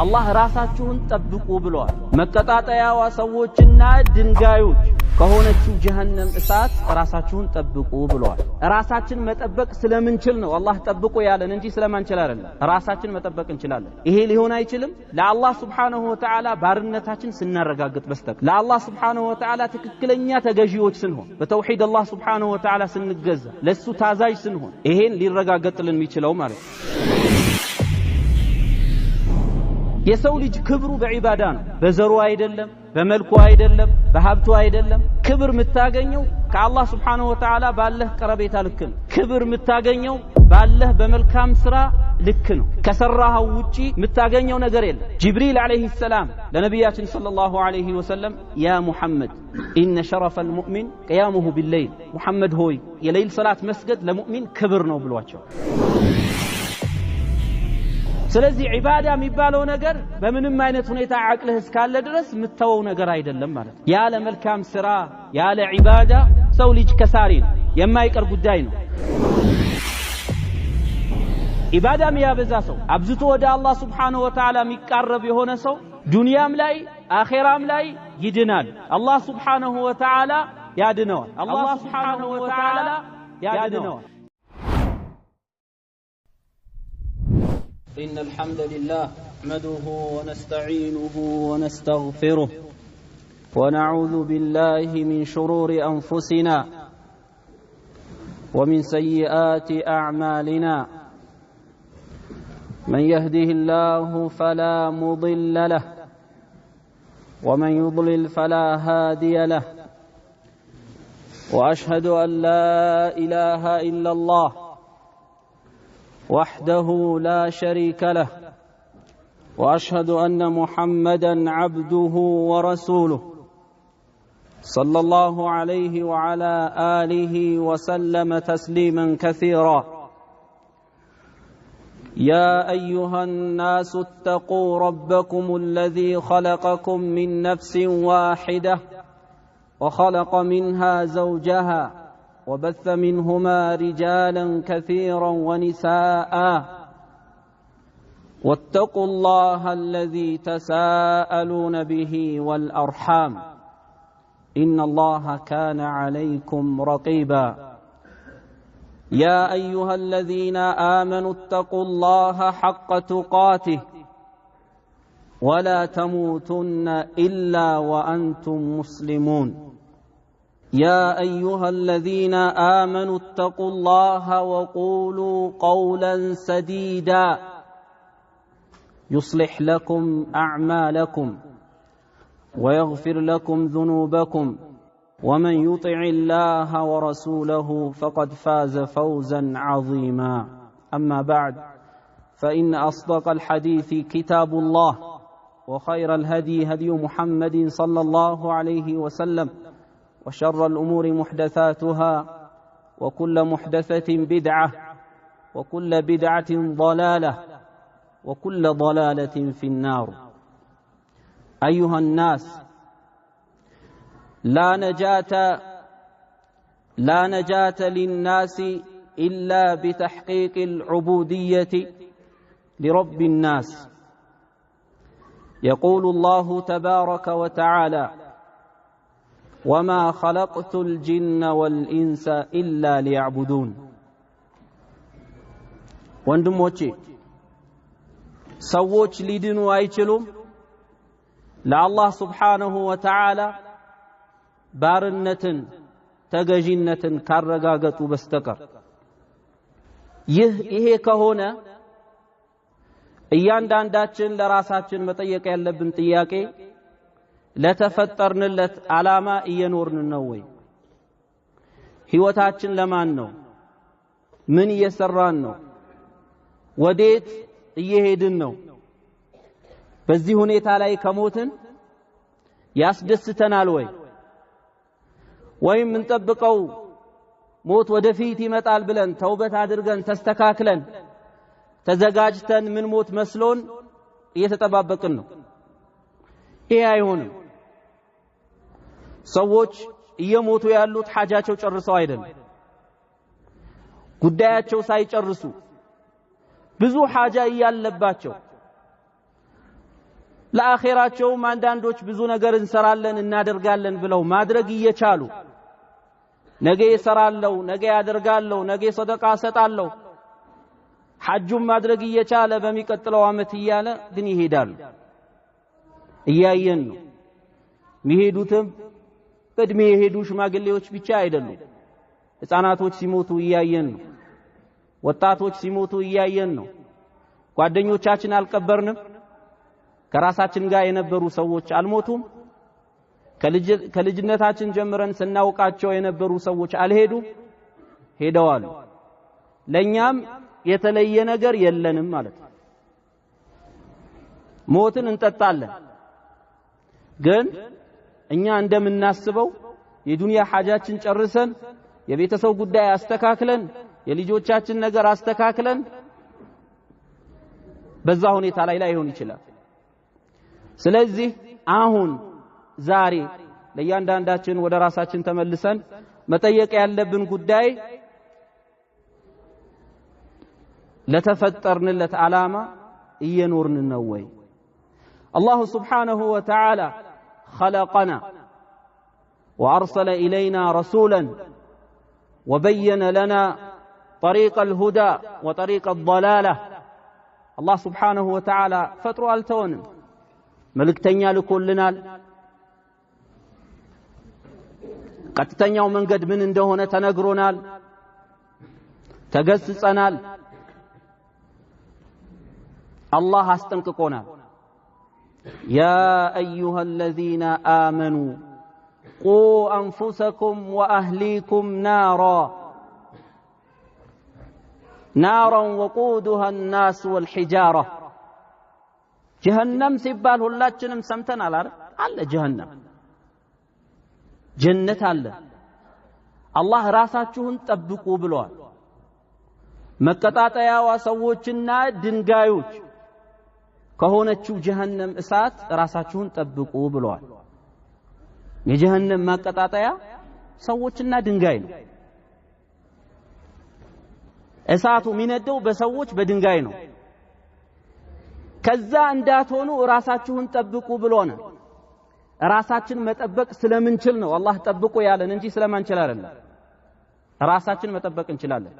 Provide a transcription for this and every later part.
አላህ ራሳችሁን ጠብቁ ብለዋል። መቀጣጣያዋ ሰዎችና ድንጋዮች ከሆነችው ጀሃነም እሳት ራሳችሁን ጠብቁ ብለዋል። ራሳችን መጠበቅ ስለምንችል ነው አላህ ጠብቁ ያለን እንጂ ስለማንችል አይደለም። ራሳችን መጠበቅ እንችላለን። ይሄ ሊሆን አይችልም ለአላህ Subhanahu Wa Ta'ala ባርነታችን ስናረጋግጥ በስተቀር ለአላህ Subhanahu Wa Ta'ala ትክክለኛ ተገዢዎች ስንሆን በተውሂድ አላህ Subhanahu Wa Ta'ala ስንገዛ ለሱ ታዛዥ ስንሆን ይሄን ሊረጋገጥልን የሚችለው ማለት ነው። የሰው ልጅ ክብሩ በዒባዳ ነው። በዘሩ አይደለም፣ በመልኩ አይደለም፣ በሀብቱ አይደለም። ክብር የምታገኘው ከአላህ Subhanahu Wa Ta'ala ባለህ ቀረቤታ ልክ ነው። ክብር የምታገኘው ባለህ በመልካም ስራ ልክ ነው። ከሰራኸው ውጪ የምታገኘው ነገር የለም። ጅብሪል አለይሂ ሰላም ለነቢያችን ሰለላሁ ዐለይሂ ወሰለም ያ ሙሐመድ ኢነ ሸረፈል ሙእሚን ቂያሙሁ ቢለይል፣ ሙሐመድ ሆይ የሌሊት ሰላት መስገድ ለሙእሚን ክብር ነው ብሏቸው። ስለዚህ ዒባዳ የሚባለው ነገር በምንም አይነት ሁኔታ አቅልህ እስካለ ድረስ የምተወው ነገር አይደለም ማለት ነው። ያለ መልካም ስራ ያለ ዒባዳ ሰው ልጅ ከሳሪ ነው፣ የማይቀር ጉዳይ ነው። ዒባዳ የሚያበዛ ሰው አብዝቶ ወደ አላህ Subhanahu Wa Ta'ala የሚቃረብ የሆነ ሰው ዱንያም ላይ አኺራም ላይ ይድናል። አላህ Subhanahu Wa Ta'ala ያድነዋል። አላህ Subhanahu Wa Ta'ala ያድነዋል። إن الحمد لله نحمده ونستعينه ونستغفره ونعوذ بالله من شرور أنفسنا ومن سيئات أعمالنا من يهده الله فلا مضل له ومن يضلل فلا هادي له وأشهد أن لا إله إلا الله وحده لا شريك له وأشهد أن محمدًا عبده ورسوله صلى الله عليه وعلى آله وسلم تسليمًا كثيرًا يا أيها الناس اتقوا ربكم الذي خلقكم من نفس واحدة وخلق منها زوجها وبث منهما رجالا كثيرا ونساء واتقوا الله الذي تساءلون به والأرحام إن الله كان عليكم رقيبا يا أيها الذين آمنوا اتقوا الله حق تقاته ولا تموتن إلا وأنتم مسلمون يا أيها الذين آمنوا اتقوا الله وقولوا قولا سديدا يصلح لكم أعمالكم ويغفر لكم ذنوبكم ومن يطع الله ورسوله فقد فاز فوزا عظيما أما بعد فإن أصدق الحديث كتاب الله وخير الهدي هدي محمد صلى الله عليه وسلم وشر الأمور محدثاتها وكل محدثة بدعة وكل بدعة ضلالة وكل ضلالة في النار أيها الناس لا نجاة للناس إلا بتحقيق العبودية لرب الناس يقول الله تبارك وتعالى وما خلقت الجن والإنس إلا ليعبدون ወንድሞቼ ሰዎች ሊድኑ አይችሉም ለአላህ Subhanahu Wa Ta'ala ባርነትን ተገዢነትን ካረጋገጡ በስተቀር ይሄ ከሆነ እያንዳንዳችን ለራሳችን መጠየቅ ያለብን ጥያቄ ለተፈጠርንለት ዓላማ እየኖርን ነው ወይ? ህይወታችን ለማን ነው? ምን እየሰራን ነው? ወዴት እየሄድን ነው? በዚህ ሁኔታ ላይ ከሞትን ያስደስተናል ወይ? ወይም እንጠብቀው ሞት ወደፊት ይመጣል ብለን ተውበት አድርገን ተስተካክለን ተዘጋጅተን ምን ሞት መስሎን እየተጠባበቅን ነው? ይሄ አይሆንም። ሰዎች እየሞቱ ያሉት ሐጃቸው ጨርሰው አይደለም፣ ጉዳያቸው ሳይጨርሱ ብዙ ሐጃ እያለባቸው ለአኺራቸውም አንዳንዶች ብዙ ነገር እንሰራለን እናደርጋለን ብለው ማድረግ እየቻሉ ነገ ይሰራለው ነገ ያደርጋለው ነገ ሰደቃ ሰጣለው ሐጁም ማድረግ እየቻለ በሚቀጥለው አመት እያለ ግን ይሄዳሉ። እያየን ነው። የሚሄዱትም በእድሜ የሄዱ ሽማግሌዎች ብቻ አይደሉም። ህፃናቶች ሲሞቱ እያየን ነው። ወጣቶች ሲሞቱ እያየን ነው። ጓደኞቻችን አልቀበርንም። ከራሳችን ጋር የነበሩ ሰዎች አልሞቱም። ከልጅነታችን ጀምረን ስናውቃቸው የነበሩ ሰዎች አልሄዱም፣ ሄደዋል። ለኛም የተለየ ነገር የለንም ማለት ነው። ሞትን እንጠጣለን፣ ግን እኛ እንደምናስበው የዱንያ ሐጃችን ጨርሰን የቤተሰብ ጉዳይ አስተካክለን የልጆቻችን ነገር አስተካክለን በዛ ሁኔታ ላይ ላይሆን ይችላል። ስለዚህ አሁን ዛሬ ለእያንዳንዳችን ወደ ራሳችን ተመልሰን መጠየቅ ያለብን ጉዳይ ለተፈጠርንለት ዓላማ እየኖርን ነው ወይ? አላሁ ስብሓነሁ ወተዓላ خلقنا وأرسل إلينا رسولا وبين لنا طريق الهدى وطريق الضلالة. الله سبحانه وتعالى فتروا التونم ملكتنيا لكلنا قتتنيا من قد من اندهنا تنقرنا تقسسنا الله استنققنا. يا أيها الذين آمنوا قوا أنفسكم وأهليكم نارا وقودها الناس والحجارة. جهنم سبال هلاتشنم سمتنا على جهنم جنة على الله راساتشون تبقوا بلوان مكتات يا واسووچنا دنگايوچ ከሆነችው ጀሃነም እሳት ራሳችሁን ጠብቁ ብለዋል። የጀሃነም ማቀጣጣያ ሰዎችና ድንጋይ ነው። እሳቱ የሚነደው በሰዎች በድንጋይ ነው። ከዛ እንዳትሆኑ ራሳችሁን ጠብቁ ብሎናል። ራሳችን መጠበቅ ስለምንችል ነው አላህ ጠብቁ ያለን እንጂ ስለማንችል አይደለም። ራሳችን መጠበቅ እንችላለን።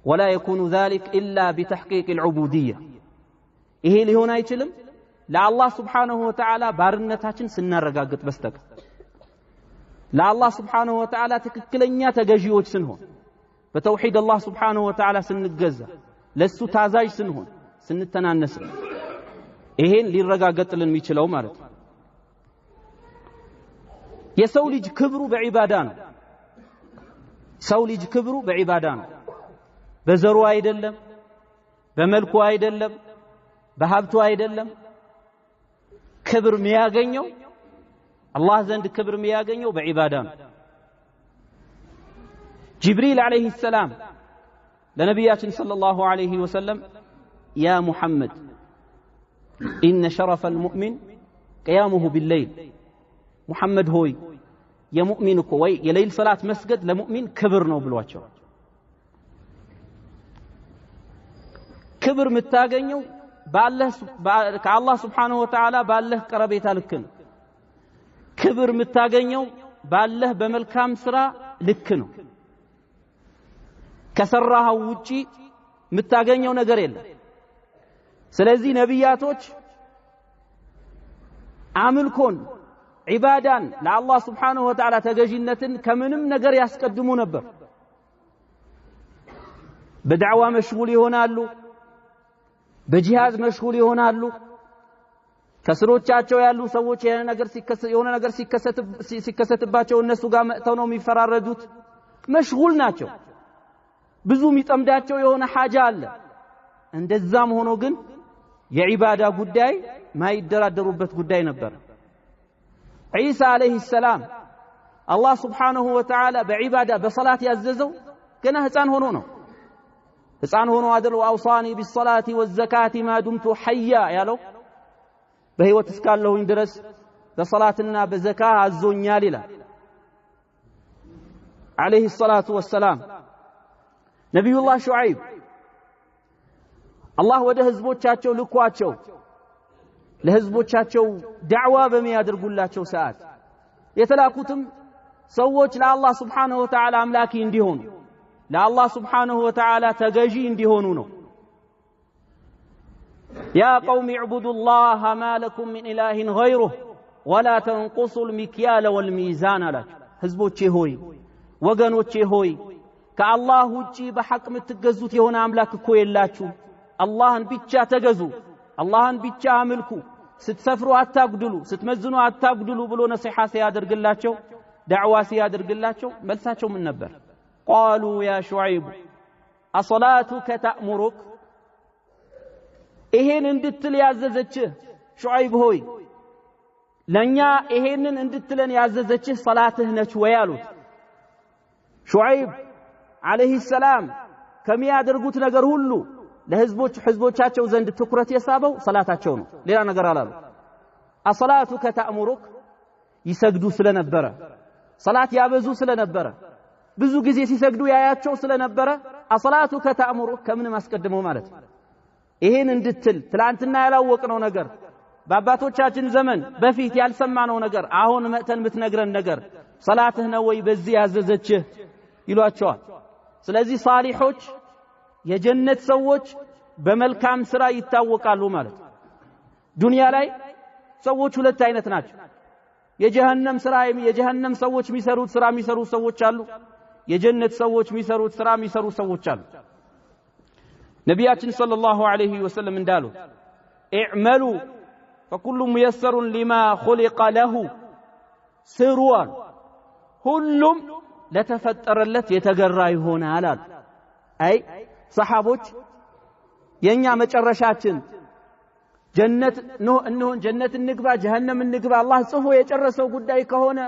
ولا يكون ذلك إلا بتحقيق العبودية. ይሄ ሊሆን አይችልም ለአላህ Subhanahu Wa Ta'ala ባርነታችን ስናረጋግጥ በስተቀር ለአላህ Subhanahu Wa Ta'ala ትክክለኛ ተገዢዎች ስንሆን በተውሂድ አላህ Subhanahu Wa Ta'ala ስንገዛ ለሱ ታዛዥ ስንሆን ስንተናነስ ይሄን ሊረጋገጥልን የሚችለው ማለት ነው። የሰው ልጅ ክብሩ በዒባዳ ነው። ሰው ልጅ ክብሩ በዒባዳ ነው። በዘሩ አይደለም፣ በመልኩ አይደለም፣ በሀብቱ አይደለም። ክብር የሚያገኘው አላህ ዘንድ ክብር የሚያገኘው በዒባዳ ነው። ጅብሪል አለይሂ ሰላም ለነቢያችን ሰለላሁ ዐለይሂ ወሰለም ያ ሙሐመድ ኢነ ሸረፈል ሙእሚን ቅያሙሁ ቢለይል፣ ሙሐመድ ሆይ የሙእሚን እኮ ወይ የሌሊት ሰላት መስገድ ለሙእሚን ክብር ነው ብሏቸው። ክብር የምታገኘው ከአላህ Subhanahu Wa Ta'ala ባለህ ቀረቤታ ልክ ነው። ክብር የምታገኘው ባለህ በመልካም ስራ ልክ ነው። ከሰራኸው ውጪ የምታገኘው ነገር የለም። ስለዚህ ነቢያቶች አምልኮን ዒባዳን ለአላህ Subhanahu Wa Ta'ala ተገዥነትን ከምንም ነገር ያስቀድሙ ነበር። በዳዕዋ መሽጉል ይሆናሉ፣ በጂሃድ መሽጉል ይሆናሉ። ከስሮቻቸው ያሉ ሰዎች የሆነ ነገር ሲከሰትባቸው እነሱ ጋር መጥተው ነው የሚፈራረዱት። መሽጉል ናቸው። ብዙ የሚጠምዳቸው የሆነ ሐጃ አለ። እንደዛም ሆኖ ግን የዒባዳ ጉዳይ ማይደራደሩበት ጉዳይ ነበር። ዒሳ አለይሂ ሰላም አላህ Subhanahu Wa Ta'ala በዒባዳ በሰላት ያዘዘው ገና ህፃን ሆኖ ነው። ህፃን ሆኖ አደል ወአውሳኒ ቢሰላቲ ወዘካቲ ማ ዱምቱ ሐያ ያለው በህይወት እስካለሁኝ ድረስ በሰላትና በዘካ አዞኛል ይላል አለይሂ ሰላቱ ወሰላም። ነብዩላህ ሹዐይብ አላህ ወደ ህዝቦቻቸው ልኳቸው ለህዝቦቻቸው ዳዕዋ በሚያደርጉላቸው ሰዓት የተላኩትም ሰዎች ለአላህ Subhanahu Wa Ta'ala አምላኪ እንዲሆኑ ለአላህ Subhanahu Wa Ta'ala ተገዢ እንዲሆኑ ነው يا قوم اعبدوا الله ما لكم من إله غيره ولا تنقصوا المكيال والميزان አላቸው ህዝቦቼ ሆይ ወገኖቼ ሆይ ከአላህ ውጪ በሐቅ የምትገዙት የሆነ አምላክ እኮ የላችሁ አላህን ብቻ ተገዙ አላህን ብቻ አምልኩ ስትሰፍሩ አታጉድሉ ስትመዝኑ አታጉድሉ ብሎ ነሲሐ ሲያደርግላቸው ዳዕዋ ሲያደርግላቸው መልሳቸው ምን ነበር قالوا يا شعيب أصلاتك تأمرك ይሄን እንድትል ያዘዘችህ ሹዓይብ ሆይ ለኛ ይሄንን እንድትለን ያዘዘችህ ሰላትህ ነች ወይ አሉት ሹዓይብ አለይሂ ሰላም ከሚያደርጉት ነገር ሁሉ ለህዝቦቻቸው ዘንድ ትኩረት የሳበው ሰላታቸው ነው ሌላ ነገር አላሉ አصلاتك تأمرك ይሰግዱ ስለነበረ ሰላት ያበዙ ስለነበረ ብዙ ጊዜ ሲሰግዱ ያያቸው ስለነበረ አصلاتك تأمرك ከምን ማስቀድመው ማለት ይሄን እንድትል ትላንትና ያላወቅነው ነገር በአባቶቻችን ዘመን በፊት ያልሰማነው ነገር አሁን መተን ምትነግረን ነገር ሰላትህ ነው ወይ በዚህ ያዘዘችህ ይሏቸዋል ስለዚህ ሷሊሖች የጀነት ሰዎች በመልካም ስራ ይታወቃሉ ማለት ዱንያ ላይ ሰዎች ሁለት አይነት ናቸው የጀሃነም ስራ የጀሃነም ሰዎች የሚሰሩት ስራ የሚሰሩ ሰዎች አሉ የጀነት ሰዎች የሚሰሩት ስራ የሚሰሩ ሰዎች አሉ ነቢያችን ሰለላሁ ዐለይሂ ወሰለም እንዳሉ እዕመሉ فكل ميسر لما خلق له سروا ሁሉም ለተፈጠረለት የተገራ ይሆናል አሉ አይ ሰሃቦች የኛ መጨረሻችን ጀነት ነው እንሆን ጀነት እንግባ ጀሃነም እንግባ አላህ ጽፎ የጨረሰው ጉዳይ ከሆነ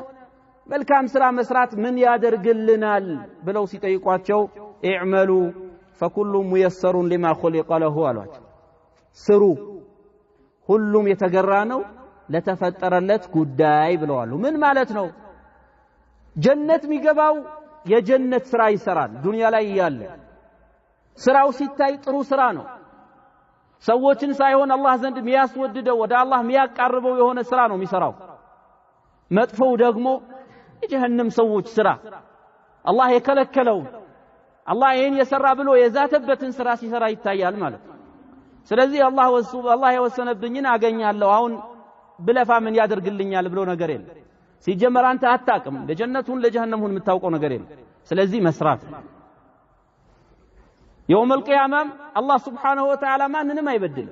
መልካም ስራ መስራት ምን ያደርግልናል ብለው ሲጠይቋቸው እዕመሉ فكل ميسر لما خلق له አሏቸው ስሩ ሁሉም የተገራ ነው ለተፈጠረለት ጉዳይ ብለዋል ምን ማለት ነው ጀነት የሚገባው የጀነት ስራ ይሰራል ዱንያ ላይ ያለ ስራው ሲታይ ጥሩ ስራ ነው ሰዎችን ሳይሆን አላህ ዘንድ የሚያስወድደው ወደ አላህ የሚያቃርበው የሆነ ስራ ነው የሚሰራው መጥፎው ደግሞ የጀሃነም ሰዎች ስራ አላህ የከለከለው አላህ ይሄን የሰራ ብሎ የዛተበትን ስራ ሲሰራ ይታያል ማለት ስለዚህ አላህ የወሰነብኝን አገኛለሁ አሁን ብለፋ ምን ያደርግልኛል ብሎ ነገር የለም ሲጀመር አንተ አታቅም ለጀነቱን ለጀሃነሙን የምታውቀው ነገር የለም ስለዚህ መስራት يوم القيامة الله سبحانه وتعالى ما ننما يبدل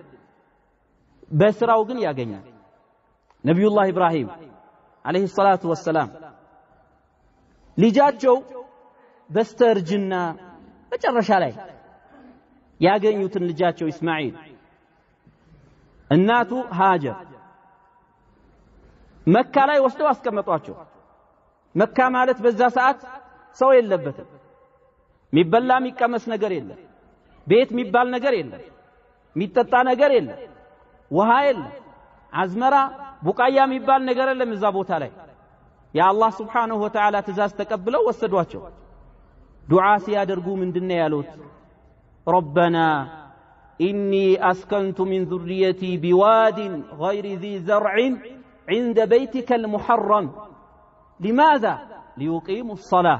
بسراو ግን ያገኛል ነብዩላህ ኢብራሂም عليه الصلاه والسلام ልጃቸው በስተርጅና መጨረሻ ላይ ያገኙትን ልጃቸው እስማኤል እናቱ ሃጀር መካ ላይ ወስደው አስቀመጧቸው መካ ማለት በዛ ሰዓት ሰው የለበትም ሚበላ ሚቀመስ ነገር የለም ቤት ሚባል ነገር የለም ሚጠጣ ነገር የለም ውሃ የለም አዝመራ ቡቃያ ሚባል ነገር የለም እዛ ቦታ ላይ የአላህ Subhanahu Wa Ta'ala ትእዛዝ ተቀብለው ወሰዷቸው ዱዓ ሲያደርጉ ምንድነው ያሉት ربنا إني أسكنت من ذريتي بواد غير ذي زرع عند بيتك المحرم لماذا ليقيموا الصلاة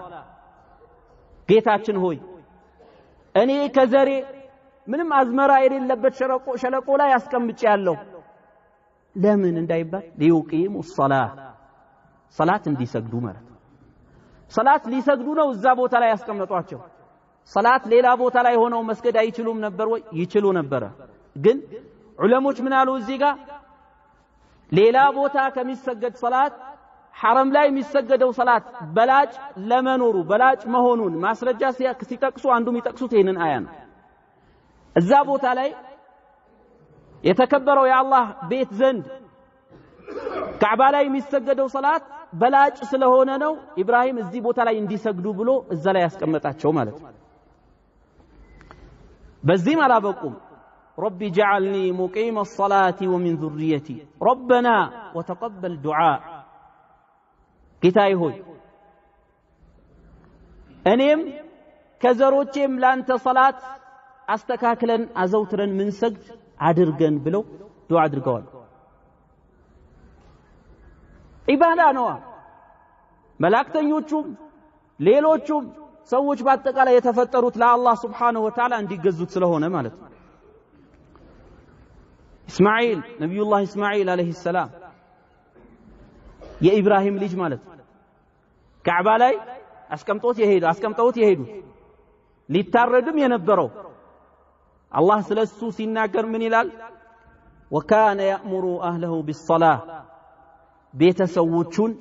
ጌታችን ሆይ እኔ ከዘሬ ምንም አዝመራ የሌለበት ሸለቆ ላይ አስቀምጫለሁ ለምን እንዳይባል ليقيموا الصلاة ሰላት እንዲሰግዱ ማለት ሰላት ሊሰግዱ ነው እዛ ቦታ ላይ ያስቀመጧቸው ሰላት ሌላ ቦታ ላይ ሆነው መስገድ አይችሉም ነበር ወይ ይችሉ ነበር ግን ዑለሞች ምን አሉ እዚህ ጋር ሌላ ቦታ ከሚሰገድ ሰላት ሐረም ላይ የሚሰገደው ሰላት በላጭ ለመኖሩ በላጭ መሆኑን ማስረጃ ሲጠቅሱ አንዱ የሚጠቅሱት ይሄንን አያ ነው እዛ ቦታ ላይ የተከበረው የአላህ ቤት ዘንድ ካዕባ ላይ የሚሰገደው ሰላት በላጭ ስለሆነ ነው ኢብራሂም እዚህ ቦታ ላይ እንዲሰግዱ ብሎ እዛ ላይ ያስቀመጣቸው ማለት ነው በዚህም አላበቁም ربي جعلني مقيم الصلاة ومن ذريتي ربنا وتقبل دعاء ጌታዬ ሆይ እኔም ከዘሮቼም ላንተ ሰላት አስተካክለን አዘውትረን ምን ሰግድ አድርገን ብለው ዱዓ አድርገዋል ዒባዳ ነው። መላእክተኞቹም ሌሎቹም ሰዎች በአጠቃላይ የተፈጠሩት ለአላህ Subhanahu Wa Ta'ala እንዲገዙት ስለሆነ ማለት ነው። እስማኤል ነብዩላህ እስማኤል አለይሂ ሰላም የኢብራሂም ልጅ ማለት ነው። ካዕባ ላይ አስቀምጠውት የሄዱ ሊታረድም የነበረው አላህ ስለሱ ሲናገር ምን ይላል? ወካነ ያእሙሩ አህለሁ ቢሰላህ ቤተሰቦቹን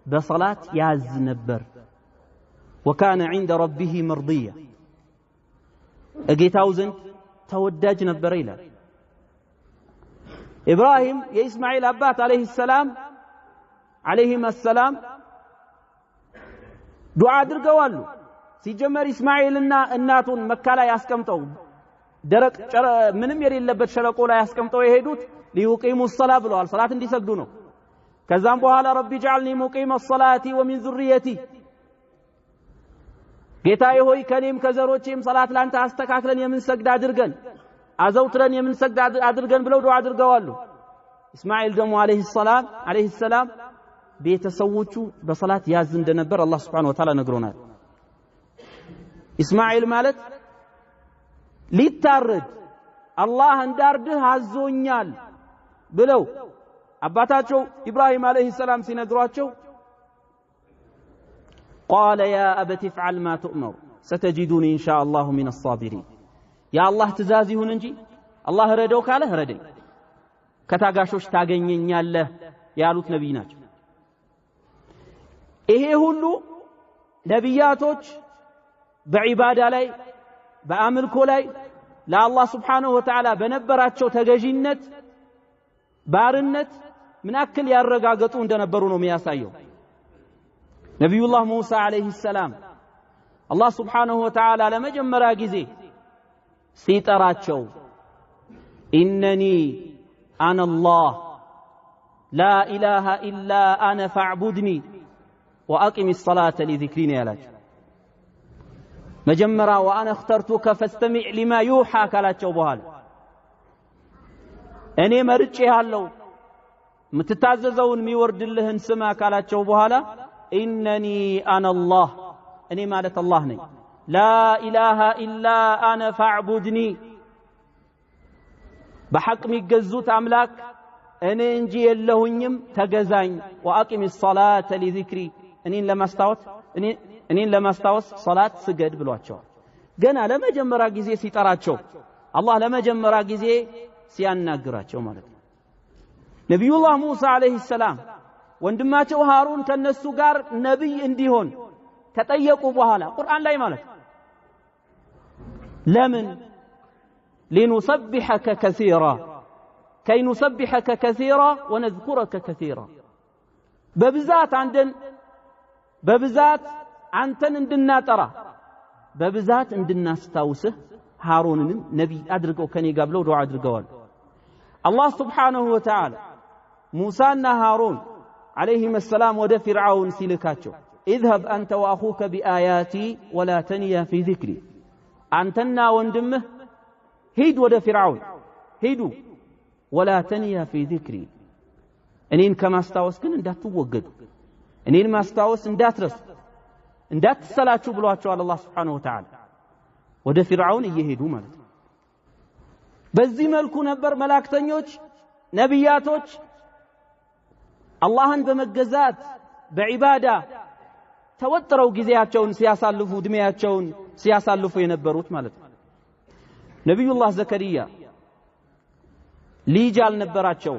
በሰላት ያዝ ነበር። ወካነ ዒንደ ረቢሂ መርድያ እጌታው ዘንድ ተወዳጅ ነበር ይላል። ኢብራሂም የኢስማኤል አባት አለይሂ ሰላም ዱዓ አድርገዋል። ሲጀመር ኢስማኤልና እናቱን መካ ላይ አስቀምጠው ደረቅ ምንም የሌለበት ሸለቆ ላይ አስቀምጠው የሄዱት ሊዩቂሙ الصلاة ብለዋል፣ ሰላት እንዲሰግዱ ነው። ከዛም በኋላ ረቢ ጀዐልኒ ሙቂመ الصلاة ወሚን ذريتي ጌታዬ ሆይ ከኔም ከዘሮቼም ሰላት ላንተ አስተካክለን የምንሰግድ አድርገን አዘውትረን የምንሰግድ አድርገን ብለው ዱዓ አድርገዋል። ኢስማኤል ደግሞ አለይሂ ሰላም ቤተሰቦቹ በሰላት ያዝ እንደነበር አላህ Subhanahu Wa Ta'ala ነግሮናል። ኢስማኤል ማለት ሊታረድ አላህ እንዳርድህ አዞኛል ብለው አባታቸው ኢብራሂም አለይሂ ሰላም ሲነግሯቸው قال يا أبت افعل ما تؤمر ستجدني إن شاء الله من الصابرين يا الله ትእዛዝ ይሁን እንጂ አላህ ረደው ካለ ረደኝ ከታጋሾች ታገኘኛለህ ያሉት ነብይ ናቸው። ይሄ ሁሉ ነብያቶች በዒባዳ ላይ በአምልኮ ላይ ለአላህ Subhanahu Wa Ta'ala በነበራቸው ተገዢነት ባርነት ምን ያክል ያረጋገጡ እንደነበሩ ነው የሚያሳየው። ነብዩላህ ሙሳ አለይሂ ሰላም አላህ Subhanahu Wa Ta'ala ለመጀመሪያ ጊዜ ሲጠራቸው ኢነኒ አነ አላህ ላ ኢላሃ ኢላ አነ ፈዕቡድኒ ወአቂም الصلاة لذكري ያላቸው መጀመሪያ ወአነ اخترتك فاستمع لما يوحى ካላቸው በኋላ እኔ መርጬሃለሁ የምትታዘዘውን የሚወርድልህን ስማ ካላቸው በኋላ ኢነኒ አነ አላህ እኔ ማለት አላህ ነኝ ላ ኢላሃ ኢላ አነ ፈዕቡድኒ በሐቅ የሚገዙት አምላክ እኔ እንጂ የለሁኝም ተገዛኝ ወአቂም الصلاة لذكري እኔን ለማስታወስ ሶላት ስገድ ብሏቸዋል። ገና ለመጀመሪያ ጊዜ ሲጠራቸው አላህ ለመጀመሪያ ጊዜ ሲያናግራቸው ማለት ነው። ነብዩላህ ሙሳ አለይሂ ሰላም ወንድማቸው ሃሩን ከነሱ ጋር ነብይ እንዲሆን ከጠየቁ በኋላ ቁርአን ላይ ማለት ነው ለምን لنسبحك كثيرا كي نسبحك كثيرا ونذكرك كثيرا በብዛት አንተን እንድናጠራ በብዛት እንድናስታውስህ ሃሩንንም ነብይ አድርገው ከኔ ጋር ብለው ዱዓ አድርገዋል። አላህ Subhanahu Wa Ta'ala ሙሳና ሃሩን عليهم السلام ወደ ፊርዓውን ሲልካቸው اذهب أنت وأخوك بآياتي ولا تنيا في ذكري አንተና ወንድምህ ሂድ ወደ ፊርዓውን ሂዱ ولا تنيا في ذكري እኔን ከማስታወስ ግን እንዳትወገዱ እኔን ማስታወስ እንዳትሰላችሁ ብሏቸዋል አላህ Subhanahu Wa Ta'ala ወደ ፊርዓውን እየሄዱ ማለት ነው። በዚህ መልኩ ነበር መላእክተኞች ነብያቶች አላህን በመገዛት በዒባዳ ተወጥረው ጊዜያቸውን ሲያሳልፉ እድሜያቸውን ሲያሳልፉ የነበሩት ማለት ነው። ነብዩላህ ዘከሪያ ልጅ አልነበራቸው፣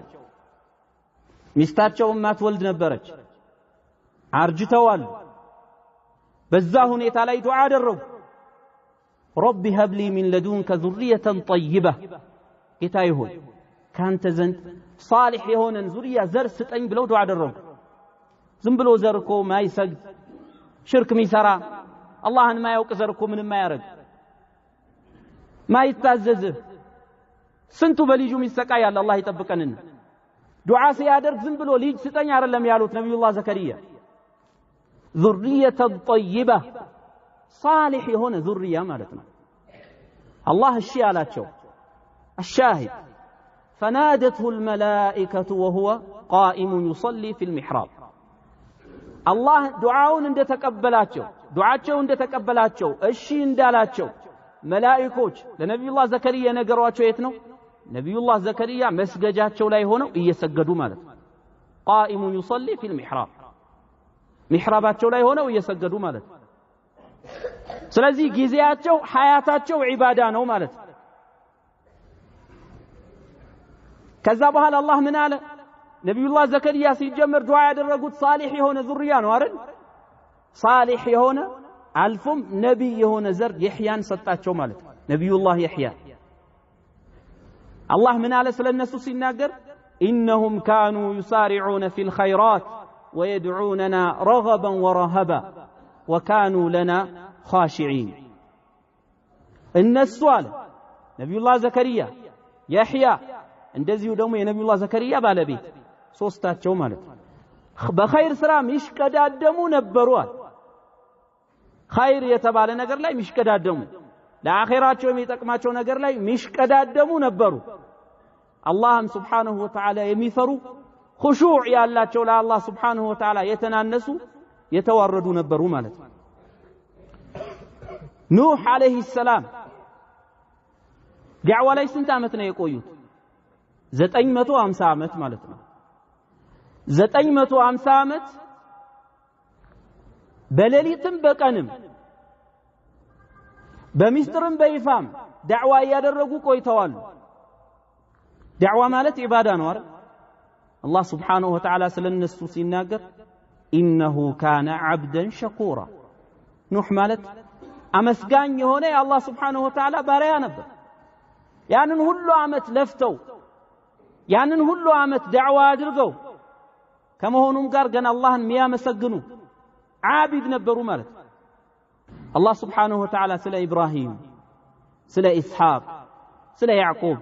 ሚስታቸው ማትወልድ ነበረች፣ አርጅተዋል። በዛ ሁኔታ ላይ ዱዓ አደረጉ። ረቢ ሀብሊ ሚን ለዱንከ ዙርየተን ጠይባ ጌታዬ ሆይ ካንተ ዘንድ ሷሊህ የሆነን ዙርያ ዘር ስጠኝ ብለው ዱዓ አደረጉ። ዝም ብሎ ዘር እኮ ማይሰግድ ሽርክ ሚሰራ አላህን ማያውቅ ዘር እኮ ምንም ማያረግ ማይታዘዝ ስንቱ በልጁ ሚሰቃያል። አላህ ይጠብቀንና ዱዓ ሲያደርግ ዝም ብሎ ልጅ ስጠኝ አይደለም ያሉት ነብዩላህ ዘከሪያ ዙርየተን ጠይባ ሷሊህ የሆነ ዙርያ ማለት ነው። አላህ እሺ አላቸው። الشاهد فنادته الملائكة وهو قائم يصلي في المحراب አላህ ዱዓውን እንደተቀበላቸው እሺ እንዳላቸው መላእክቶች ለነብዩላህ ዘከሪያ ነገሯቸው የት ነው? ነብዩላህ ዘከሪያ መስገጃቸው ላይ ሆነው እየሰገዱ ማለት ነው። ቃኢሙን ይصلي في المحراب ሚሕራባቸው ላይ ሆነው እየሰገዱ ማለት ነው። ስለዚህ ጊዜያቸው ሐያታቸው ዒባዳ ነው ማለት ነው። ከዛ በኋላ አላህ ምን አለ? ነብዩላህ ዘከሪያ ሲጀመር ዱዓ ያደረጉት ሳሊህ የሆነ ዙርያ ነው አይደል? ሳሊህ የሆነ አልፎም ነብይ የሆነ ዘር ይህያን ሰጣቸው ማለት ነው። ነብዩላህ ይህያ አላህ ምን አለ ስለነሱ ሲናገር ኢነሁም ካኑ ዩሳሪዑነ ፊል ኸይራት ወየድዑነና ረገበን ወረሀባ ወካኑ ለና ኻሺዒን። እነሱ አለ ነብዩላህ ዘከሪያ ይህያ እንደዚሁ ደግሞ የነብዩላህ ዘከሪያ ባለቤት ሶስታቸው ማለት ነው በኸይር ስራ ሚሽቀዳደሙ ነበሩ አለ። ኸይር የተባለ ነገር ላይ ሚሽቀዳደሙ ለአኺራቸው የሚጠቅማቸው ነገር ላይ ሚሽቀዳደሙ ነበሩ። አላህን ሱብሓነሁ ወተዓላ የሚፈሩ ኹሹዕ ያላቸው ለአላህ ሱብሓነሁ ወተዓላ የተናነሱ የተዋረዱ ነበሩ ማለት ነው። ኑህ አለይሂ ሰላም ዳዕዋ ላይ ስንት ዓመት ነው የቆዩት? 950 ዓመት ማለት ነው። 950 ዓመት በሌሊትም በቀንም በሚስጥርም በይፋም ዳዕዋ ያደረጉ ቆይተዋል። ዳዕዋ ማለት ዒባዳ ነው አይደል? አላህ ሱብሓነሁ ወተዓላ ስለነሱ ሲናገር ኢነሁ ካነ ዐብደን ሸኩራ። ኑህ ማለት አመስጋኝ የሆነ የአላህ ሱብሓነሁ ወተዓላ ባሪያ ነበር። ያንን ሁሉ ዓመት ለፍተው ያንን ሁሉ ዓመት ዳዕዋ አድርገው ከመሆኑም ጋር ገና አላህን የሚያመሰግኑ ዓቢድ ነበሩ ማለት ነው። አላህ ሱብሓነሁ ወተዓላ ስለ ኢብራሂም፣ ስለ ኢስሐቅ፣ ስለ ያዕቁብ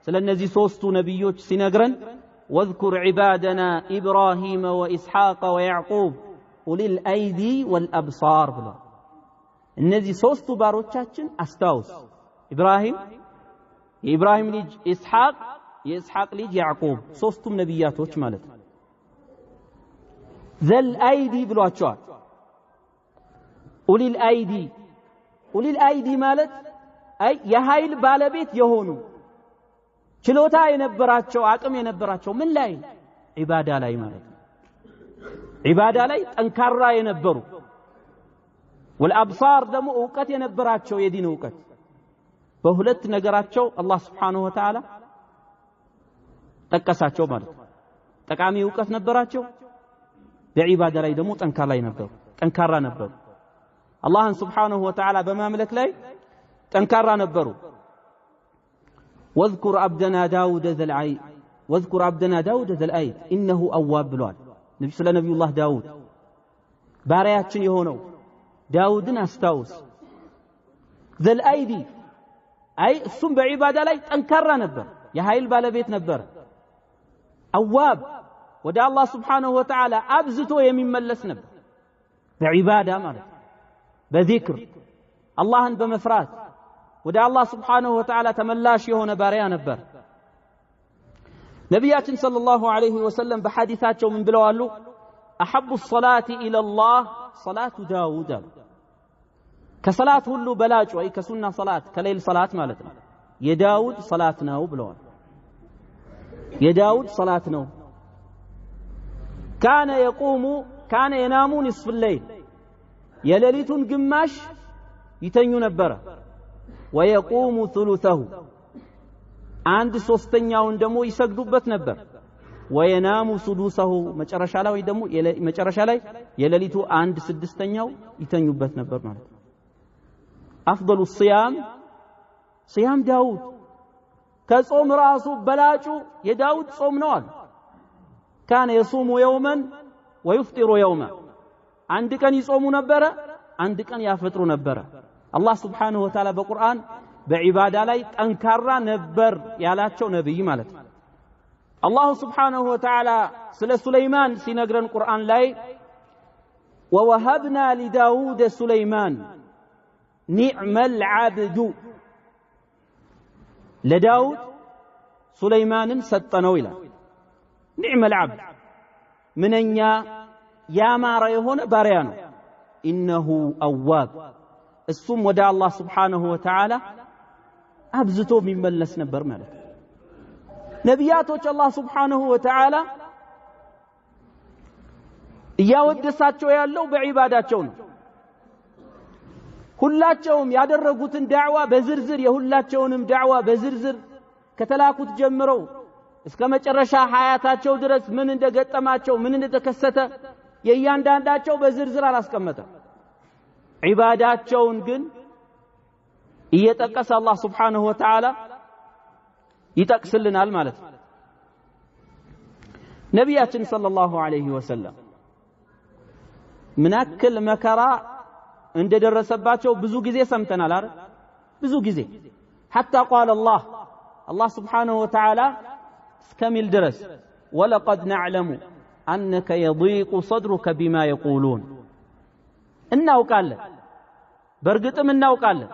ስለ እነዚህ ሶስቱ ነቢዮች ሲነግረን ወዝኩር ዒባደና ኢብራሂም ወኢስሐቅ ወያዕቁብ ኡሊል አይዲ ወልአብሳር ብሎ እነዚህ ሶስቱ ባሮቻችን አስታውስ። ኢብራሂም፣ የኢብራሂም ልጅ ኢስሐቅ፣ የኢስሐቅ ልጅ ያዕቁብ ሶስቱም ነቢያቶች ማለት ነው። ዘል አይዲ ብሏቸዋል። ኡሊል አይዲ ማለት አይ የኃይል ባለቤት የሆኑ ችሎታ የነበራቸው አቅም የነበራቸው ምን ላይ? ዒባዳ ላይ ማለት ነው። ዒባዳ ላይ ጠንካራ የነበሩ ወልአብሳር ደግሞ ዕውቀት የነበራቸው የዲን ዕውቀት በሁለት ነገራቸው አላህ ሱብሓነሁ ወተዓላ ጠቀሳቸው ማለት ነው። ጠቃሚ ዕውቀት ነበራቸው፣ በዒባዳ ላይ ደግሞ ጠንካራ ነበሩ። አላህን ሱብሓነሁ ወተዓላ በማምለክ ላይ ጠንካራ ነበሩ። ወዝኩር አብደና ዳውድ ዘልአይድ ኢነሁ አዋብ ብለዋል። ስለ ነቢዩላህ ዳውድ ባሪያችን የሆነው ዳውድን አስታውስ። ዘልአይዲ አይ እሱም በዒባዳ ላይ ጠንካራ ነበር፣ የኃይል ባለቤት ነበር። አዋብ ወደ አላህ ሱብሓነሁ ወተዓላ አብዝቶ የሚመለስ ነበር። በዒባዳ ማለት በዚክር አላህን በመፍራት ወደ አላህ ሱብሓነሁ ወተዓላ ተመላሽ የሆነ ባሪያ ነበር። ነቢያችን ሰለላሁ ዐለይሂ ወሰለም በሐዲሳቸው ምን ብለዋሉ? አሐቡ ሰላቲ ኢለላህ ሰላቱ ዳውድ አሉ። ከሰላት ሁሉ በላጭ ወይ ከሱና ሰላት ከሌል ሰላት ማለት ነው የዳውድ ሰላት ነው ብለዋል። የዳውድ ሰላት ነው። ካነ የናሙ ኒስፍ ሌይል የሌሊቱን ግማሽ ይተኙ ነበረ። ወየቁሙ ثلثه አንድ ሶስተኛውን ደግሞ ይሰግዱበት ነበር። ወየናሙ ሱዱሰሁ መጨረሻ ላይ የሌሊቱ አንድ ስድስተኛው ይተኙበት ነበር ማለት ነው። አፍضل الصيام ዳውድ ከጾም ራሱ በላጩ የዳውድ ጾም ነው አሉ። ካነ የሱሙ የውመን ወይፍጢሩ የውመ አንድ ቀን ይጾሙ ነበረ፣ አንድ ቀን ያፈጥሩ ነበረ። አላህ ሱብሓነሁ ወተዓላ በቁርአን በዒባዳ ላይ ጠንካራ ነበር ያላቸው ነብይ ማለት ነው። አላሁ ሱብሓነሁ ወተዓላ ስለ ሱለይማን ሲነግረን ቁርአን ላይ ወወሀብና ሊዳውድ ሱለይማን ኒዕመል ዓብዱ ለዳውድ ሱለይማንን ሰጠነው ይላል። ኒዕመል ዓብድ ምንኛ ያማረ የሆነ ባሪያ ነው። ኢነሁ አዋብ እሱም ወደ አላህ ስብሓንሁ ወተዓላ አብዝቶ የሚመለስ ነበር ማለት ነው። ነቢያቶች አላህ ስብሓንሁ ወተዓላ እያወደሳቸው ያለው በዒባዳቸው ነው። ሁላቸውም ያደረጉትን ዳዕዋ በዝርዝር የሁላቸውንም ዳዕዋ በዝርዝር ከተላኩት ጀምረው እስከ መጨረሻ ሐያታቸው ድረስ ምን እንደገጠማቸው ምን እንደተከሰተ የእያንዳንዳቸው በዝርዝር አላስቀመጠም። ዒባዳቸውን ግን እየጠቀሰ አላህ ስብሓንሁ ወተዓላ ይጠቅስልናል ማለት ነው። ነቢያችን ሰለላሁ ዐለይሂ ወሰለም ምን ያክል መከራ እንደደረሰባቸው ብዙ ጊዜ ሰምተናል አይደል? ብዙ ጊዜ ሐታ ቃል አላህ ስብሓንሁ ወተዓላ እስከሚል ድረስ ወለቀድ ነዕለሙ አነከ የዲቁ ሰድሩከ ቢማ የቁሉን እናውቃለን፣ በእርግጥም እናውቃለን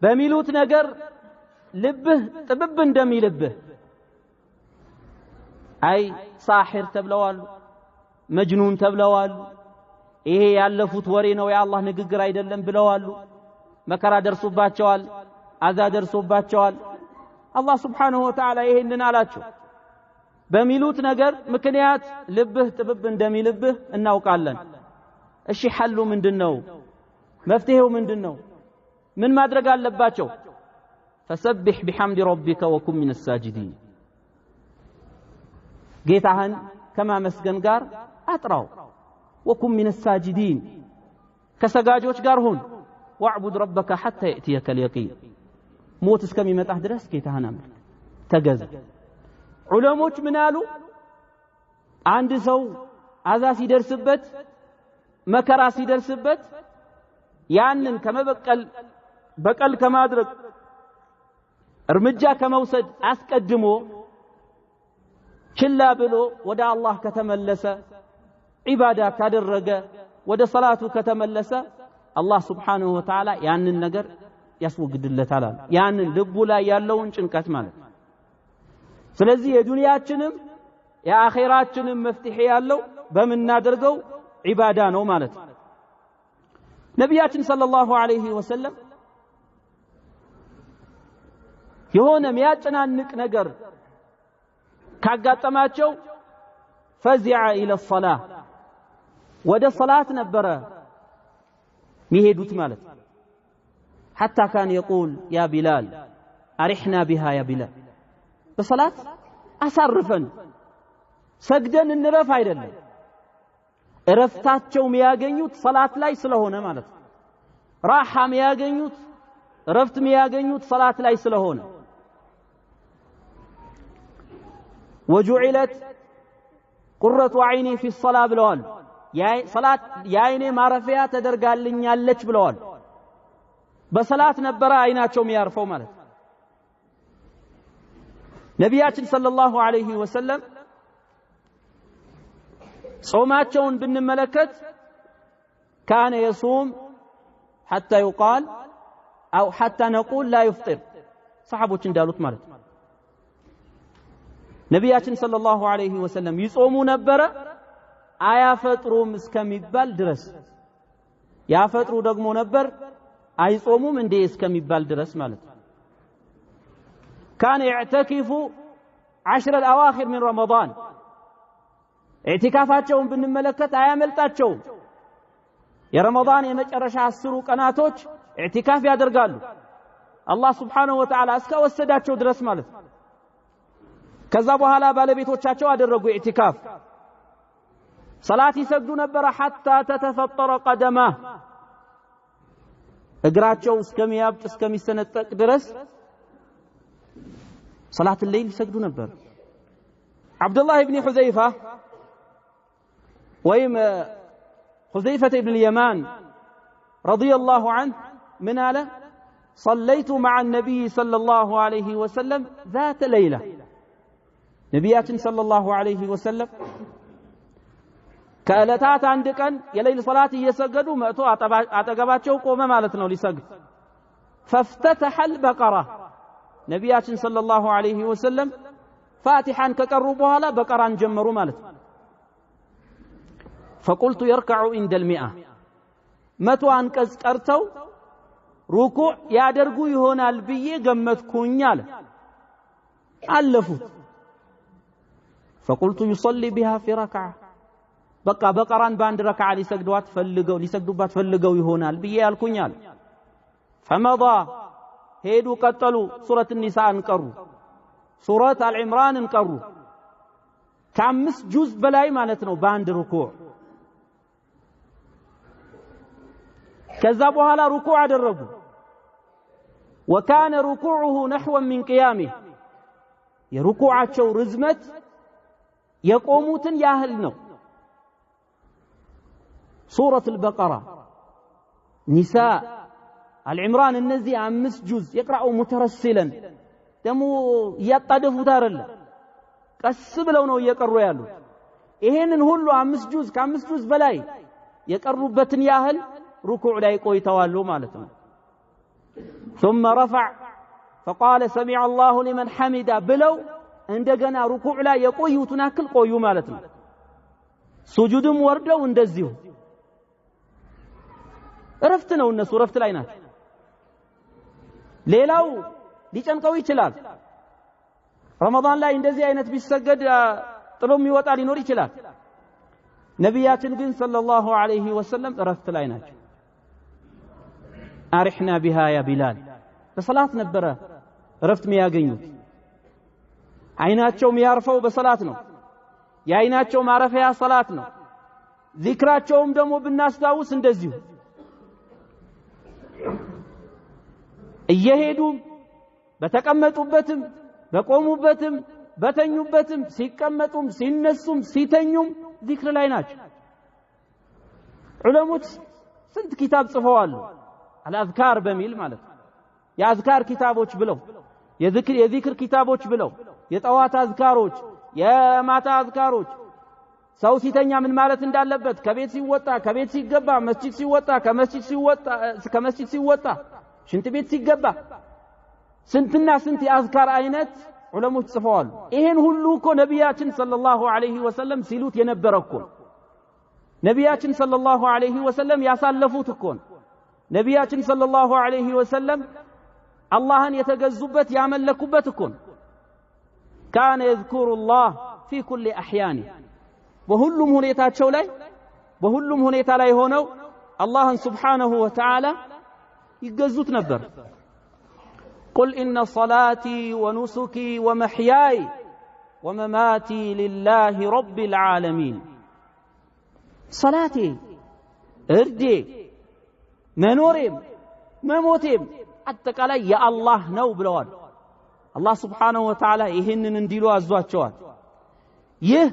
በሚሉት ነገር ልብህ ጥብብ እንደሚልብህ። አይ ሳሒር ተብለዋሉ፣ መጅኑን ተብለዋሉ፣ ይሄ ያለፉት ወሬ ነው የአላህ ንግግር አይደለም ብለዋሉ። መከራ ደርሶባቸዋል፣ አዛ ደርሶባቸዋል። አላህ ስብሓንሁ ወተዓላ ይሄንን አላቸው በሚሉት ነገር ምክንያት ልብህ ጥብብ እንደሚልብህ እናውቃለን። እሺ ሐሉ ምንድነው? መፍትሄው ምንድነው? ምን ማድረግ አለባቸው? ፈሰብሕ ቢሐምድ ረቢከ ወኩን ሚነ ሳጅዲን ጌታህን ከማመስገን ጋር አጥራው። ወኩን ሚነ ሳጅዲን ከሰጋጆች ጋር ሁን። ወዕቡድ ረበከ ሐታ የእትየከ ልየቂን ሞት እስከሚመጣህ ድረስ ጌታህን አምልክ ተገዛ። ዑለሞች ምን አሉ? አንድ ሰው አዛ ሲደርስበት መከራ ሲደርስበት ያንን በቀል ከማድረግ እርምጃ ከመውሰድ አስቀድሞ ችላ ብሎ ወደ አላህ ከተመለሰ ዒባዳ ካደረገ ወደ ሰላቱ ከተመለሰ አላህ ስብሓንሁ ወተዓላ ያንን ነገር ያስወግድለታል። ያንን ልቡ ላይ ያለውን ጭንቀት ማለት ነው። ስለዚህ የዱንያችንም የአኼራችንም መፍትሄ ያለው በምናደርገው ዒባዳ ነው ማለት ነው። ነቢያችን ሰለላሁ ዐለይሂ ወሰለም የሆነ የሚያጨናንቅ ነገር ካጋጠማቸው ፈዚዐ ኢለ ሰላህ ወደ ሰላት ነበረ ሚሄዱት ማለት ነው። ሐታ ካን የቁል ያ ቢላል አሪሕና ቢሃ ያ ቢላል በሰላት አሳርፈን ሰግደን እንረፍ አይደለም፣ እረፍታቸው የሚያገኙት ሰላት ላይ ስለሆነ ማለት ነው። ራሓ የሚያገኙት እረፍት የሚያገኙት ሰላት ላይ ስለሆነ ወጁዒለት ቁረቱ ዐይኒ ፊ ሰላ ብለዋል። ሰላት የአይኔ ማረፊያ ተደርጋልኛለች ብለዋል። በሰላት ነበረ አይናቸው የሚያርፈው ማለት ነው። ነቢያችን ሰለላሁ ዐለይሂ ወሰለም ጾማቸውን ብንመለከት ካነ የሱም ሐታ ይቃል አው ሐታ ነቁል ላ ይፍጥር ሰሓቦች እንዳሉት ማለት ነው። ነቢያችን ሰለላሁ ዐለይሂ ወሰለም ይጾሙ ነበረ አያፈጥሩም እስከሚባል ድረስ። ያፈጥሩ ደግሞ ነበር አይጾሙም እንዴ እስከሚባል ድረስ ማለት ነው። ካነ يعتكف 10 الأواخر من رمضان ኢዕቲካፋቸውን ብንመለከት አያመልጣቸውም። የረመዳን የመጨረሻ 10 ቀናቶች ኢዕቲካፍ ያደርጋሉ አላህ ስብሓንሁ ወተዓላ እስከወሰዳቸው ድረስ ማለት ነው። ከዛ በኋላ ባለቤቶቻቸው አደረጉ ኢዕቲካፍ። ሰላት ይሰግዱ ነበረ ሐታ ተተፈጠረ ቀደማህ እግራቸው እስከሚያብጥ እስከሚሰነጠቅ ድረስ ሰላት الليل ይሰግዱ ነበር። አብዱላህ ኢብኑ ሁዘይፋ ወይም ሁዘይፈة ኢብኑ اليمان رضي الله عنه من قال صليت مع النبي صلى الله عليه وسلم ذات ليلة ነቢያችን صلى الله عليه وسلم ከዕለታት አንድ ቀን የሌሊት ሰላት እየሰገዱ መጥቶ አጠገባቸው ቆመ ማለት ነው ሊሰግድ። فافتتح البقرة ነቢያችን ሰለላሁ ዐለይሂ ወሰለም ፋቲሐን ከቀሩ በኋላ በቀራን ጀመሩ ማለት ነው። فقلت يركع عند 100 መቶ አንቀጽ ቀርተው ሩኩዕ ያደርጉ ይሆናል ብዬ ገመትኩኝ አለ አለፉት فقلت يصلي بها في ركعة በቃ በቀራን በአንድ ረክዓ ሊሰግዱባት ፈልገው ይሆናል ብዬ ያልኩኝ አለ فمضى ሄዱ ቀጠሉ ሱረት النساء እንቀሩ ሱረት አልዕምራን እንቀሩ ከአምስት ጁዝ በላይ ማለት ነው በአንድ ሩኩዕ ከዛ በኋላ ሩኩዕ አደረጉ وكان ركوعه نحو من قيامه የሩኩዓቸው ርዝመት የቆሙትን ያህል ነው ሱረት البقرة ኒሳእ አልዕምራን እነዚህ አምስት ጁዝ يقرأوا مترسلا ደሞ ያጣደፉት አይደለም ቀስ ብለው ነው እየቀሩ ያሉት ይሄንን ሁሉ አምስት ጁዝ ከአምስት ጁዝ በላይ የቀሩበትን ያህል ሩኩዕ ላይ ቆይተዋል ማለት ነው ثم رفع فقال سمع الله لمن حمد ብለው እንደገና ሩኩዕ ላይ የቆዩትን አክል ቆዩ ማለት ነው ሱጁድም ወርደው እንደዚሁ እረፍት ነው እነሱ እረፍት ላይ ናቸው ሌላው ሊጨንቀው ይችላል ረመዳን ላይ እንደዚህ አይነት ቢሰገድ ጥሎም ይወጣ ሊኖር ይችላል ነብያችን ግን ሰለላሁ ዐለይሂ ወሰለም እረፍት ላይ ናቸው አሪሕና ቢሃ ያ ቢላል በሰላት ነበረ እረፍት የሚያገኙት አይናቸው የሚያርፈው በሰላት ነው የአይናቸው ማረፊያ ሰላት ነው ዚክራቸውም ደግሞ ብናስታውስ እንደዚሁ እየሄዱ በተቀመጡበትም በቆሙበትም በተኙበትም ሲቀመጡም ሲነሱም ሲተኙም ዚክር ላይ ናቸው ዑለሞች ስንት ኪታብ ጽፈዋል አልአዝካር በሚል ማለት የአዝካር ኪታቦች ብለው የዚክር ኪታቦች ብለው የጠዋት አዝካሮች የማታ አዝካሮች ሰው ሲተኛ ምን ማለት እንዳለበት ከቤት ሲወጣ ከቤት ሲገባ መስጂድ ሲወጣ ከመስጂድ ሲወጣ ሽንት ቤት ሲገባ ስንትና ስንት የአዝካር አይነት ዑለሞች ጽፈዋል ይሄን ሁሉ እኮ ነብያችን ሰለላሁ ዐለይሂ ወሰለም ሲሉት የነበረ እኮ ነብያችን ሰለላሁ ዐለይሂ ወሰለም ያሳለፉት እኮ ነብያችን ሰለላሁ ዐለይሂ ወሰለም አላህን የተገዙበት ያመለኩበት እኮ ካነ يذكر الله في كل احيانه በሁሉም ሁኔታ ላይ ሆነው አላህን ሱብሓነሁ ወተዓላ ይገዙት ነበር قل إن صلاتي ونسكي ومحياي ومماتي لله رب العالمين صلاتي እርዴ መኖሬም መሞቴም አጠቃላይ የአላህ ነው ብለዋል አላህ Subhanahu Wa Ta'ala ይሄንን እንዲሉ አዟቸዋል ይህ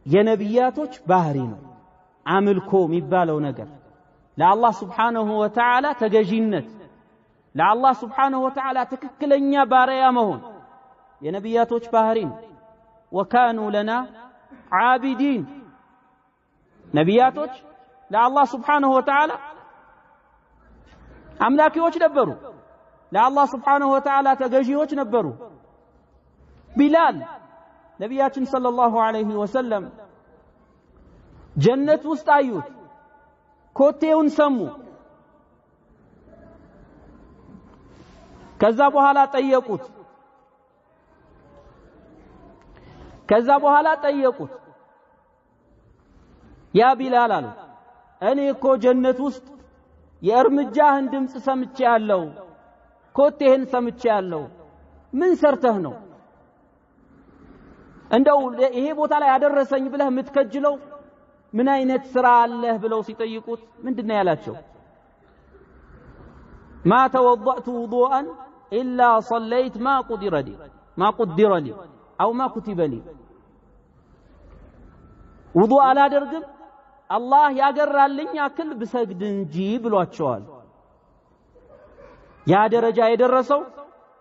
የነብያቶች ባህሪ ነው አምልኮ የሚባለው ነገር ለአላህ Subhanahu Wa Ta'ala ተገዢነት ለአላህ Subhanahu Wa Ta'ala ትክክለኛ ባሪያ መሆን የነብያቶች ባህሪ ነው وكانوا لنا عابدين ነብያቶች ለአላህ Subhanahu Wa Ta'ala አምላኪዎች ነበሩ ለአላህ Subhanahu Wa Ta'ala ተገዢዎች ነበሩ ቢላል ነብያችን ሰለላሁ ዐለይሂ ወሰለም ጀነት ውስጥ አዩት ኮቴውን ሰሙ ከዛ በኋላ ጠየቁት ያ ቢላል አሉ እኔ እኮ ጀነት ውስጥ የእርምጃህን ድምጽ ሰምቻለሁ ኮቴህን ሰምቻለሁ ምን ሰርተህ ነው እንደው ይሄ ቦታ ላይ ያደረሰኝ ብለህ የምትከጅለው ምን አይነት ስራ አለህ ብለው ሲጠይቁት ምንድነው ያላቸው ما توضأت وضوءا إلا صليت ما قدر لي أو ما كتب لي وضوء على درجم الله ያገራልኝ ያክል ብሰግድ እንጂ ብሏቸዋል ያ ደረጃ የደረሰው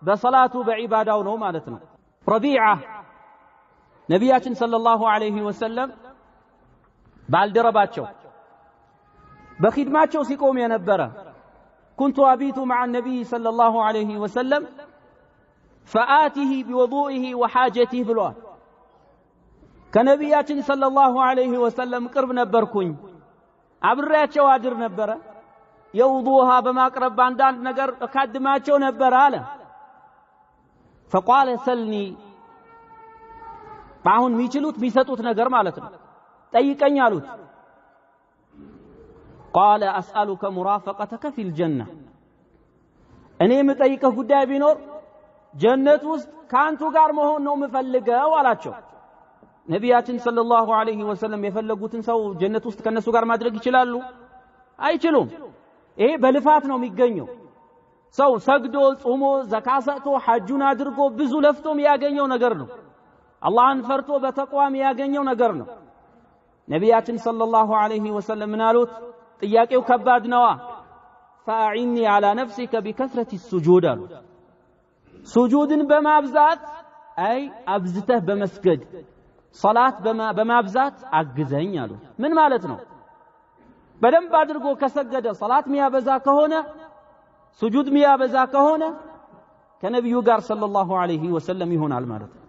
በሰላቱ በዒባዳው ነው ማለት ነው ረቢዓ ነብያችን ሰለላሁ ዐለይሂ ወሰለም ባልደረባቸው በኺድማቸው ሲቆም የነበረ كنت أبيت مع النبي صلى الله عليه وسلم فآته بوضوئه وحاجته ብሏል ከነቢያችን ሰለላሁ ዐለይሂ ወሰለም ቅርብ ነበርኩኝ አብሬያቸው አድር ነበረ የውዱ ውሃ በማቅረብ አንዳንድ ነገር ካድማቸው ነበር አለ فقال سلني አሁን የሚችሉት የሚሰጡት ነገር ማለት ነው ጠይቀኝ አሉት قال اسالك مرافقتك في الجنه እኔ የምጠይቀው ጉዳይ ቢኖር ጀነት ውስጥ ካንቱ ጋር መሆን ነው የምፈልገው አላቸው ነቢያችን ሰለላሁ ዐለይሂ ወሰለም የፈለጉትን ሰው ጀነት ውስጥ ከነሱ ጋር ማድረግ ይችላሉ አይችሉም ይሄ በልፋት ነው የሚገኘው ሰው ሰግዶ ጾሞ ዘካሰቶ ሐጁን አድርጎ ብዙ ለፍቶም ያገኘው ነገር ነው አላህን ፈርቶ በተቋም ያገኘው ነገር ነው ነቢያችን ሰለላሁ ዐለይሂ ወሰለም ምናሉት ጥያቄው ከባድ ነዋ فاعني على نفسك بكثرة السجود سجودን በማብዛት አይ አብዝተህ በመስገድ ሶላት በማብዛት አግዘኝ አሉ ምን ማለት ነው በደንብ አድርጎ ከሰገደ ሶላት ሚያበዛ ከሆነ سجود ሚያበዛ ከሆነ ከነብዩ ጋር ሰለላሁ ዐለይሂ ወሰለም ይሆናል ማለት ነው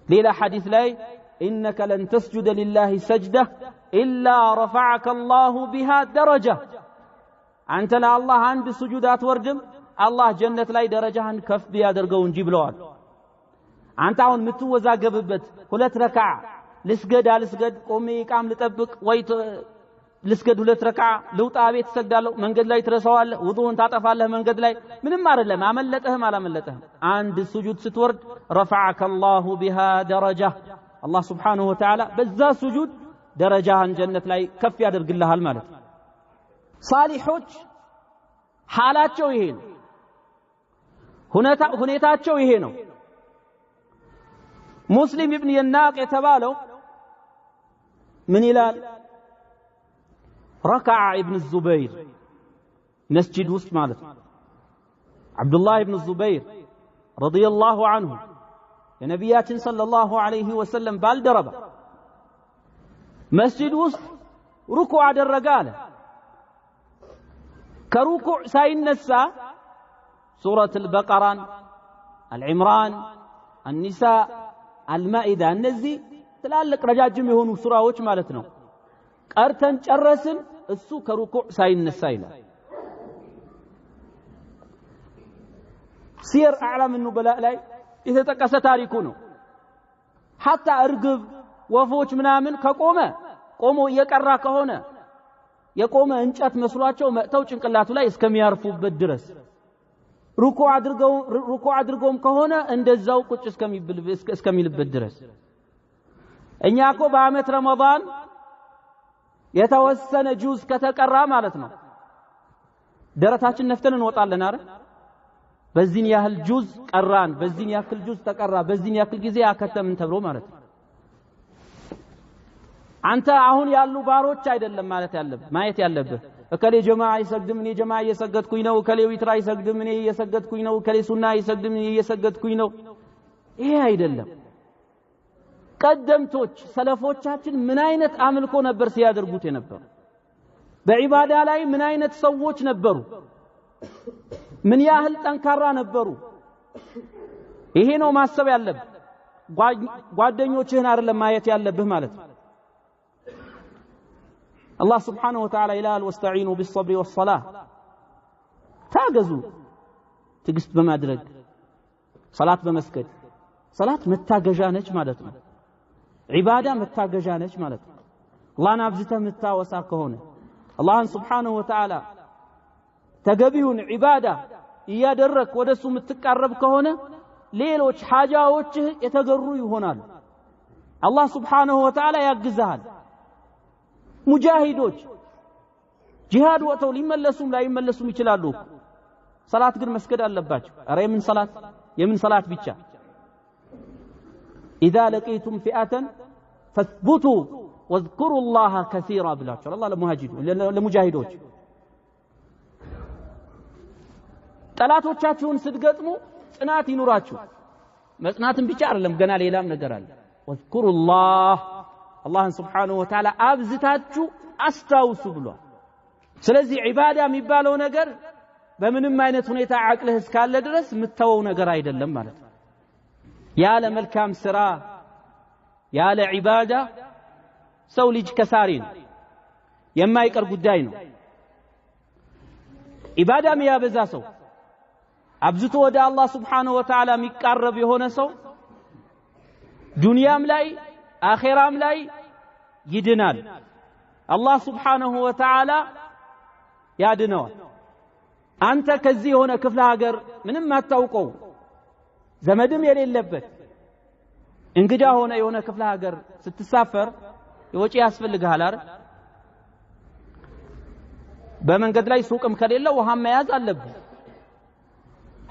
ሌላ ሐዲስ ላይ انك لن تسجد لله سجده الا رفعك الله بها درجه አንተ ለአላህ አንድ ስጁድ አትወርድም አላህ ጀነት ላይ ደረጃህን ከፍ ቢያደርገው እንጂ ብለዋል አንተ አሁን የምትወዛገብበት ሁለት ረካዓ ልስገድ አልስገድ ቆሜ ኢቃም ልጠብቅ ወይ ልስገድ ሁለት ረካዓ ልውጣ ቤት ሰግዳለሁ መንገድ ላይ ትረሳዋለህ ውዱን ታጠፋለህ መንገድ ላይ ምንም አይደለም አመለጠህም አላመለጠህም አንድ ስጁድ ስትወርድ رفعك الله بها درجه الله سبحانه وتعالى በዛ ስጁድ ደረጃህን ጀነት ላይ ከፍ ያደርግልሃል ማለት ነው ሳሊሖች ሐላቸው ይሄ ነው ሁኔታቸው ይሄ ነው ሙስሊም ኢብኑ የናቅ የተባለው ምን ይላል ረከዓ ኢብኑ ዙበይር መስጂድ ውስጥ ማለት ነው አብዱላህ ኢብኑ ዙበይር ረዲየላሁ ዐንሁ የነቢያችን ሰለላሁ ዐለይሂ ወሰለም ባልደረባ መስጂድ ውስጥ ሩኩዕ አደረገ አለ ከሩኩዕ ሳይነሳ ሱረቱ አልበቀራን አልዕምራን النساء المائدة እነዚህ ትላልቅ ረጃጅም የሆኑ ሱራዎች ማለት ነው ቀርተን ጨረስን እሱ ከሩኩዕ ሳይነሳ ይላል ሲር አዕላም النبلاء ላይ የተጠቀሰ ታሪኩ ነው حتى እርግብ ወፎች ምናምን ቆሞ እየቀራ ከሆነ የቆመ እንጨት መስሏቸው መጥተው ጭንቅላቱ ላይ እስከሚያርፉበት ድረስ ሩኩዕ አድርገውም ከሆነ እንደዛው ቁጭ እስከሚልበት ድረስ እኛ እኮ በአመት ረመዳን የተወሰነ ጁዝ ከተቀራ ማለት ነው ደረታችን ነፍተን እንወጣለን አይደል በዚህን ያህል ጁዝ ቀራን በዚህን ያክል ጁዝ ተቀራ በዚህን ያክል ጊዜ አከተምን ተብሎ ማለት ነው አንተ አሁን ያሉ ባሮች አይደለም ማለት ያለብህ ማየት ያለብህ እከሌ ጀማዓ ይሰግድም እኔ ጀማዓ እየሰገድኩኝ ነው እከሌ ዊትራ ይሰግድም እኔ እየሰገድኩኝ ነው እከሌ ሱና ይሰግድም እኔ እየሰገድኩኝ ነው ይሄ አይደለም ቀደምቶች ሰለፎቻችን ምን አይነት አምልኮ ነበር ሲያደርጉት የነበሩ በዒባዳ ላይ ምን አይነት ሰዎች ነበሩ ምን ያህል ጠንካራ ነበሩ ይሄ ነው ማሰብ ያለብህ ጓደኞችህን አይደለም ማየት ያለብህ ማለት ነው الله سبحانه وتعالى إلال واستعينوا بالصبر والصلاة تاجزوا تقست بمادرج صلاة بمسكت صلاة متاججانش مالتنا عبادة متاججانش مالتنا الله نابزته متاوساك هنا الله سبحانه وتعالى تقبيون عبادة يادرك ودسو متقرب كهنا ليلوش حاجاوش يتقروا هنا الله سبحانه وتعالى يقزهال ሙጃሂዶች ጂሃድ ወጥተው ሊመለሱም ላይመለሱም ይችላሉ ሰላት ግን መስገድ አለባቸው አረ የምን ሰላት ብቻ اذا لقيتم فئه فاثبتوا واذكروا الله كثيرا ብላችሁ አላህ ለሙጃሂዶች ጠላቶቻችሁን ስትገጥሙ ጽናት ይኑራችሁ መጽናትን ብቻ አይደለም ገና ሌላም ነገር አለ واذكروا الله الله سبحانه وتعالى አብዝታችሁ አስታውሱ ብሏል ስለዚህ ዒባዳ የሚባለው ነገር በምንም አይነት ሁኔታ አቅልህ እስካለ ድረስ ምተወው ነገር አይደለም ማለት ነው ያለ መልካም ስራ ያለ ዒባዳ ሰው ልጅ ከሳሪ ነው የማይቀር ጉዳይ ነው ዒባዳ የሚያበዛ ሰው አብዝቶ ወደ አላህ Subhanahu Wa Ta'ala የሚቃረብ የሆነ ሰው ዱንያም ላይ አኺራም ላይ ይድናል አላህ Subhanahu Wa Ta'ala ያድነዋል አንተ ከዚህ የሆነ ክፍለ ሀገር ምንም አታውቀው ዘመድም የሌለበት እንግዳ ሆነ የሆነ ክፍለ ሀገር ስትሳፈር ወጪ ያስፈልግሃል አይደል በመንገድ ላይ ሱቅም ከሌለ ውሃ መያዝ አለብህ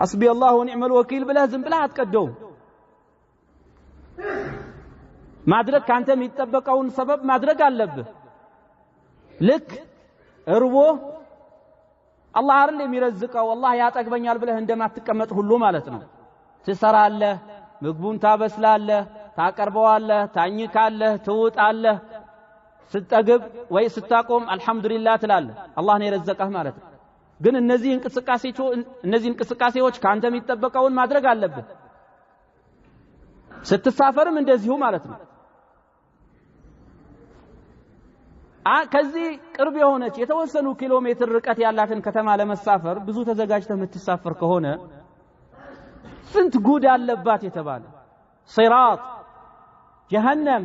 حسبي الله ونعم الوكيل ብለህ ዝም ብለህ አትቀደው ማድረግ ካንተ የሚጠበቀውን ሰበብ ማድረግ አለብህ ልክ እርቦ አላህ አይደል የሚረዝቀው አላህ ያጠግበኛል ብለህ እንደማትቀመጥ ሁሉ ማለት ነው ትሰራለህ ምግቡን ታበስላለህ ታቀርበዋለህ ታኝካለህ ትውጣለህ ስትጠግብ ወይ ስታቆም አልহামዱሊላህ ትላለህ አላህ ነው የረዘቀህ ማለት ነው ግን እነዚህ እንቅስቃሴዎች ካንተ የሚጠበቀውን ማድረግ አለብህ ስትሳፈርም እንደዚሁ ማለት ነው ከዚህ ቅርብ የሆነች የተወሰኑ ኪሎ ሜትር ርቀት ያላትን ከተማ ለመሳፈር ብዙ ተዘጋጅተህ የምትሳፈር ከሆነ ስንት ጉድ አለባት የተባለ ሲራጥ ጀሃነም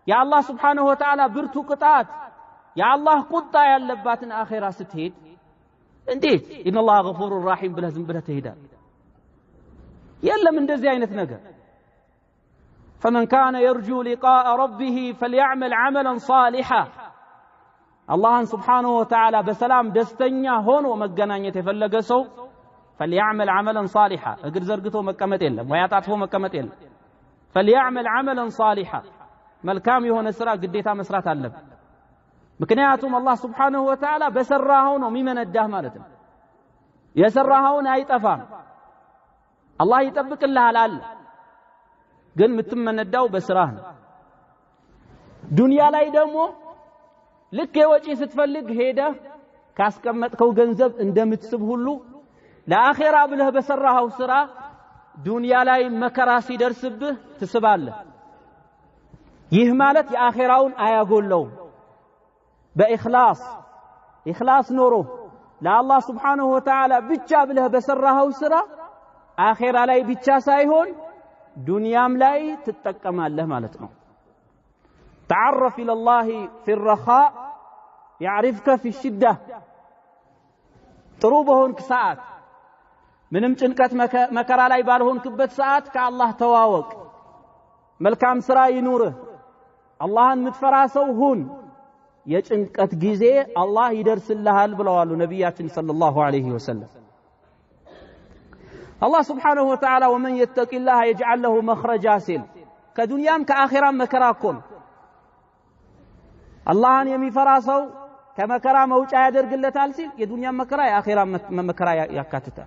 የአላህ Subhanahu Wa Ta'ala ብርቱ ቅጣት የአላህ ቁጣ ያለባትን አኺራ ስትሄድ እንዴት ኢነላህ ገፉሩር ረሂም ብለህ ዝም ብለህ ትሄዳለህ የለም እንደዚህ አይነት ነገር فمن كان يرجو لقاء ربه فليعمل عملا صالحا الله سبحانه وتعالى بسلام دستኛ ሆኖ መገናኘት የፈለገ ሰው فليعمل عملا صالحا እግር ዘርግቶ መቀመጥ የለም ወይ አጣጥፎ መቀመጥ የለም فليعمل عملا صالحا መልካም የሆነ ስራ ግዴታ መስራት አለበት ምክንያቱም አላህ Subhanahu Wa Ta'ala በሰራው ነው የሚመነዳህ ማለት ነው የሰራውን አይጠፋም አላህ ይጠብቅልሃል አለ ግን የምትመነዳው በስራህ ነው ዱንያ ላይ ደግሞ ልክ የወጪ ስትፈልግ ሄደህ ካስቀመጥከው ገንዘብ እንደምትስብ ሁሉ ለአኺራ ብለህ በሰራው ስራ ዱንያ ላይ መከራ ሲደርስብህ ትስባለህ ይህ ማለት የአኺራውን አያጎለው በኢኽላስ ኖሮ ለአላህ Subhanahu Wa Ta'ala ብቻ ብለህ በሰራው ስራ አኺራ ላይ ብቻ ሳይሆን ዱንያም ላይ ትጠቀማለህ ማለት ነው تعرف الى الله في الرخاء يعرفك في الشده ጥሩ በሆንክ ሰዓት ምንም ጭንቀት መከራ ላይ ባልሆንክበት ሰዓት ከአላህ ተዋወቅ መልካም ስራ ይኑርህ አላህን ምትፈራ ሰው ሁን የጭንቀት ጊዜ አላህ ይደርስልሃል ብለዋል ነብያችን ሰለላሁ ዐለይሂ ወሰለም الله سبحانه وتعالى ومن يتق الله يجعل له مخرجا سيل كدنيام كآخرام مكراكم الله أن يميفرا سو كمكرا موجع يدرق الله تالسيل يدنيام مكرا يا آخرام مكرا يكاتتا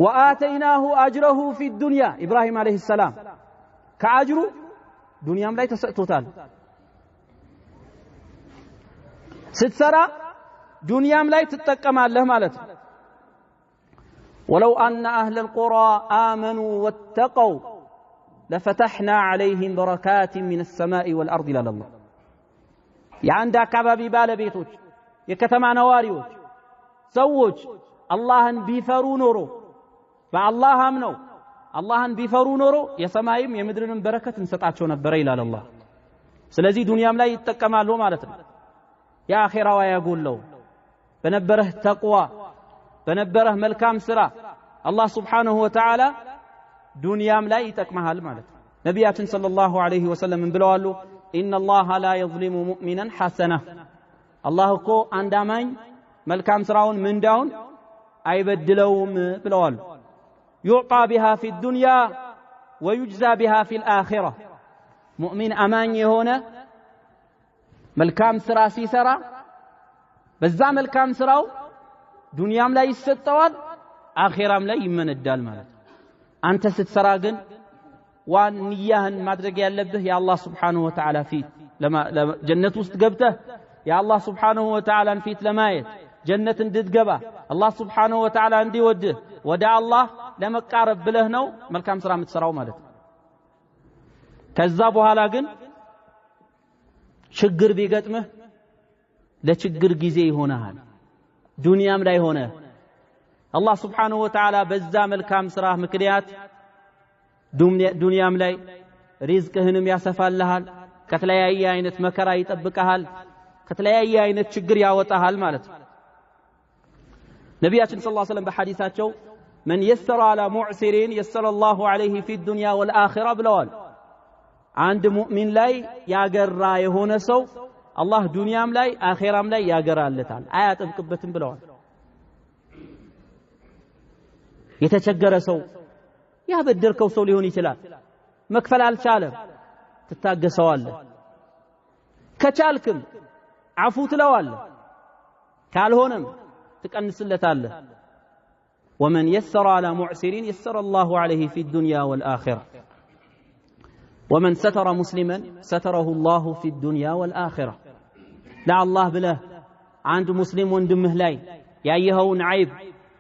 وآتيناه أجره في الدنيا إبراهيم عليه السلام كأجره دنيام لا يتسأتو تال ستسرا دنيام لا يتتقم الله مالته ولو أن أهل القرى آمنوا واتقوا لفتحنا عليهم بركات من السماء والأرض لا الله يعني كبابي بالبيتوج يكتما نواريوج سوج الله بيفروا نورو فالله امنوا الله بيفروا نورو يسمايم يمدرن بركة نسطاچو نبر الى الله ስለዚህ ዱንያም ላይ ይተቀማሉ ማለት ነው ያ አኺራው ያጎለው በነበረህ ተቅዋ በነበረህ መልካም ስራ አላህ Subhanahu Wa Ta'ala ዱንያም ላይ ይጠቅመሃል ማለት ነው ነብያችን ሰለላሁ ዐለይሂ ወሰለም ብለዋል ኢነላህ ላ የዝሊሙ ሙእሚናን ሐሰና አላህ እኮ አንድ አማኝ መልካም ስራውን ምንዳውን አይበድለውም ብለዋል يعطى بها في الدنيا ويجزى بها في الآخرة مؤمن أمان هنا ملكام سرا سيسرا بزا ملكام سراو دنيام لا يستوال آخرام لا يمن الدال مالت أنت ستسرا قن وان نياهن مادرق يالبه يا الله سبحانه وتعالى فيت لما جنة وستقبته يا الله سبحانه وتعالى فيت لمايت جنة اندتقبه الله سبحانه وتعالى اندي وده ودع الله لما قارب بله نو ملكام سرا متسراو مالت ከዛ በኋላ ግን ችግር ቢገጥምህ ለችግር ጊዜ ይሆናል ዱንያም ላይ ሆነ አላህ Subhanahu Wa Ta'ala በዛ መልካም ስራ ምክንያት ዱንያም ላይ ሪዝቅህንም ያሰፋልሃል ከተለያየ አይነት መከራ ይጠብቀሃል ከተለያየ አይነት ችግር ያወጣሃል ማለት ነው ነብያችን ሰለላሁ ዐለይሂ ወሰለም በሐዲሳቸው من يسر على معسر يسر الله عليه في الدنيا والآخرة ብለዋል አንድ ሙእሚን ላይ ያገራ የሆነ ሰው አላህ ዱንያም ላይ አኺራም ላይ ያገራለታል አያጠብቅበትም ብለዋል የተቸገረ ሰው ያበደርከው ሰው ሊሆን ይችላል መክፈል አልቻለም ትታገሰዋለህ ከቻልክም አፉ ትለዋለህ ካልሆነም ትቀንስለታለህ ومن يسر على معسر يسر الله عليه في الدنيا والآخرة ومن ستر مسلما ستره الله في الدنيا والآخرة لا الله بله عند مسلم وندمه لاي يايهون عيب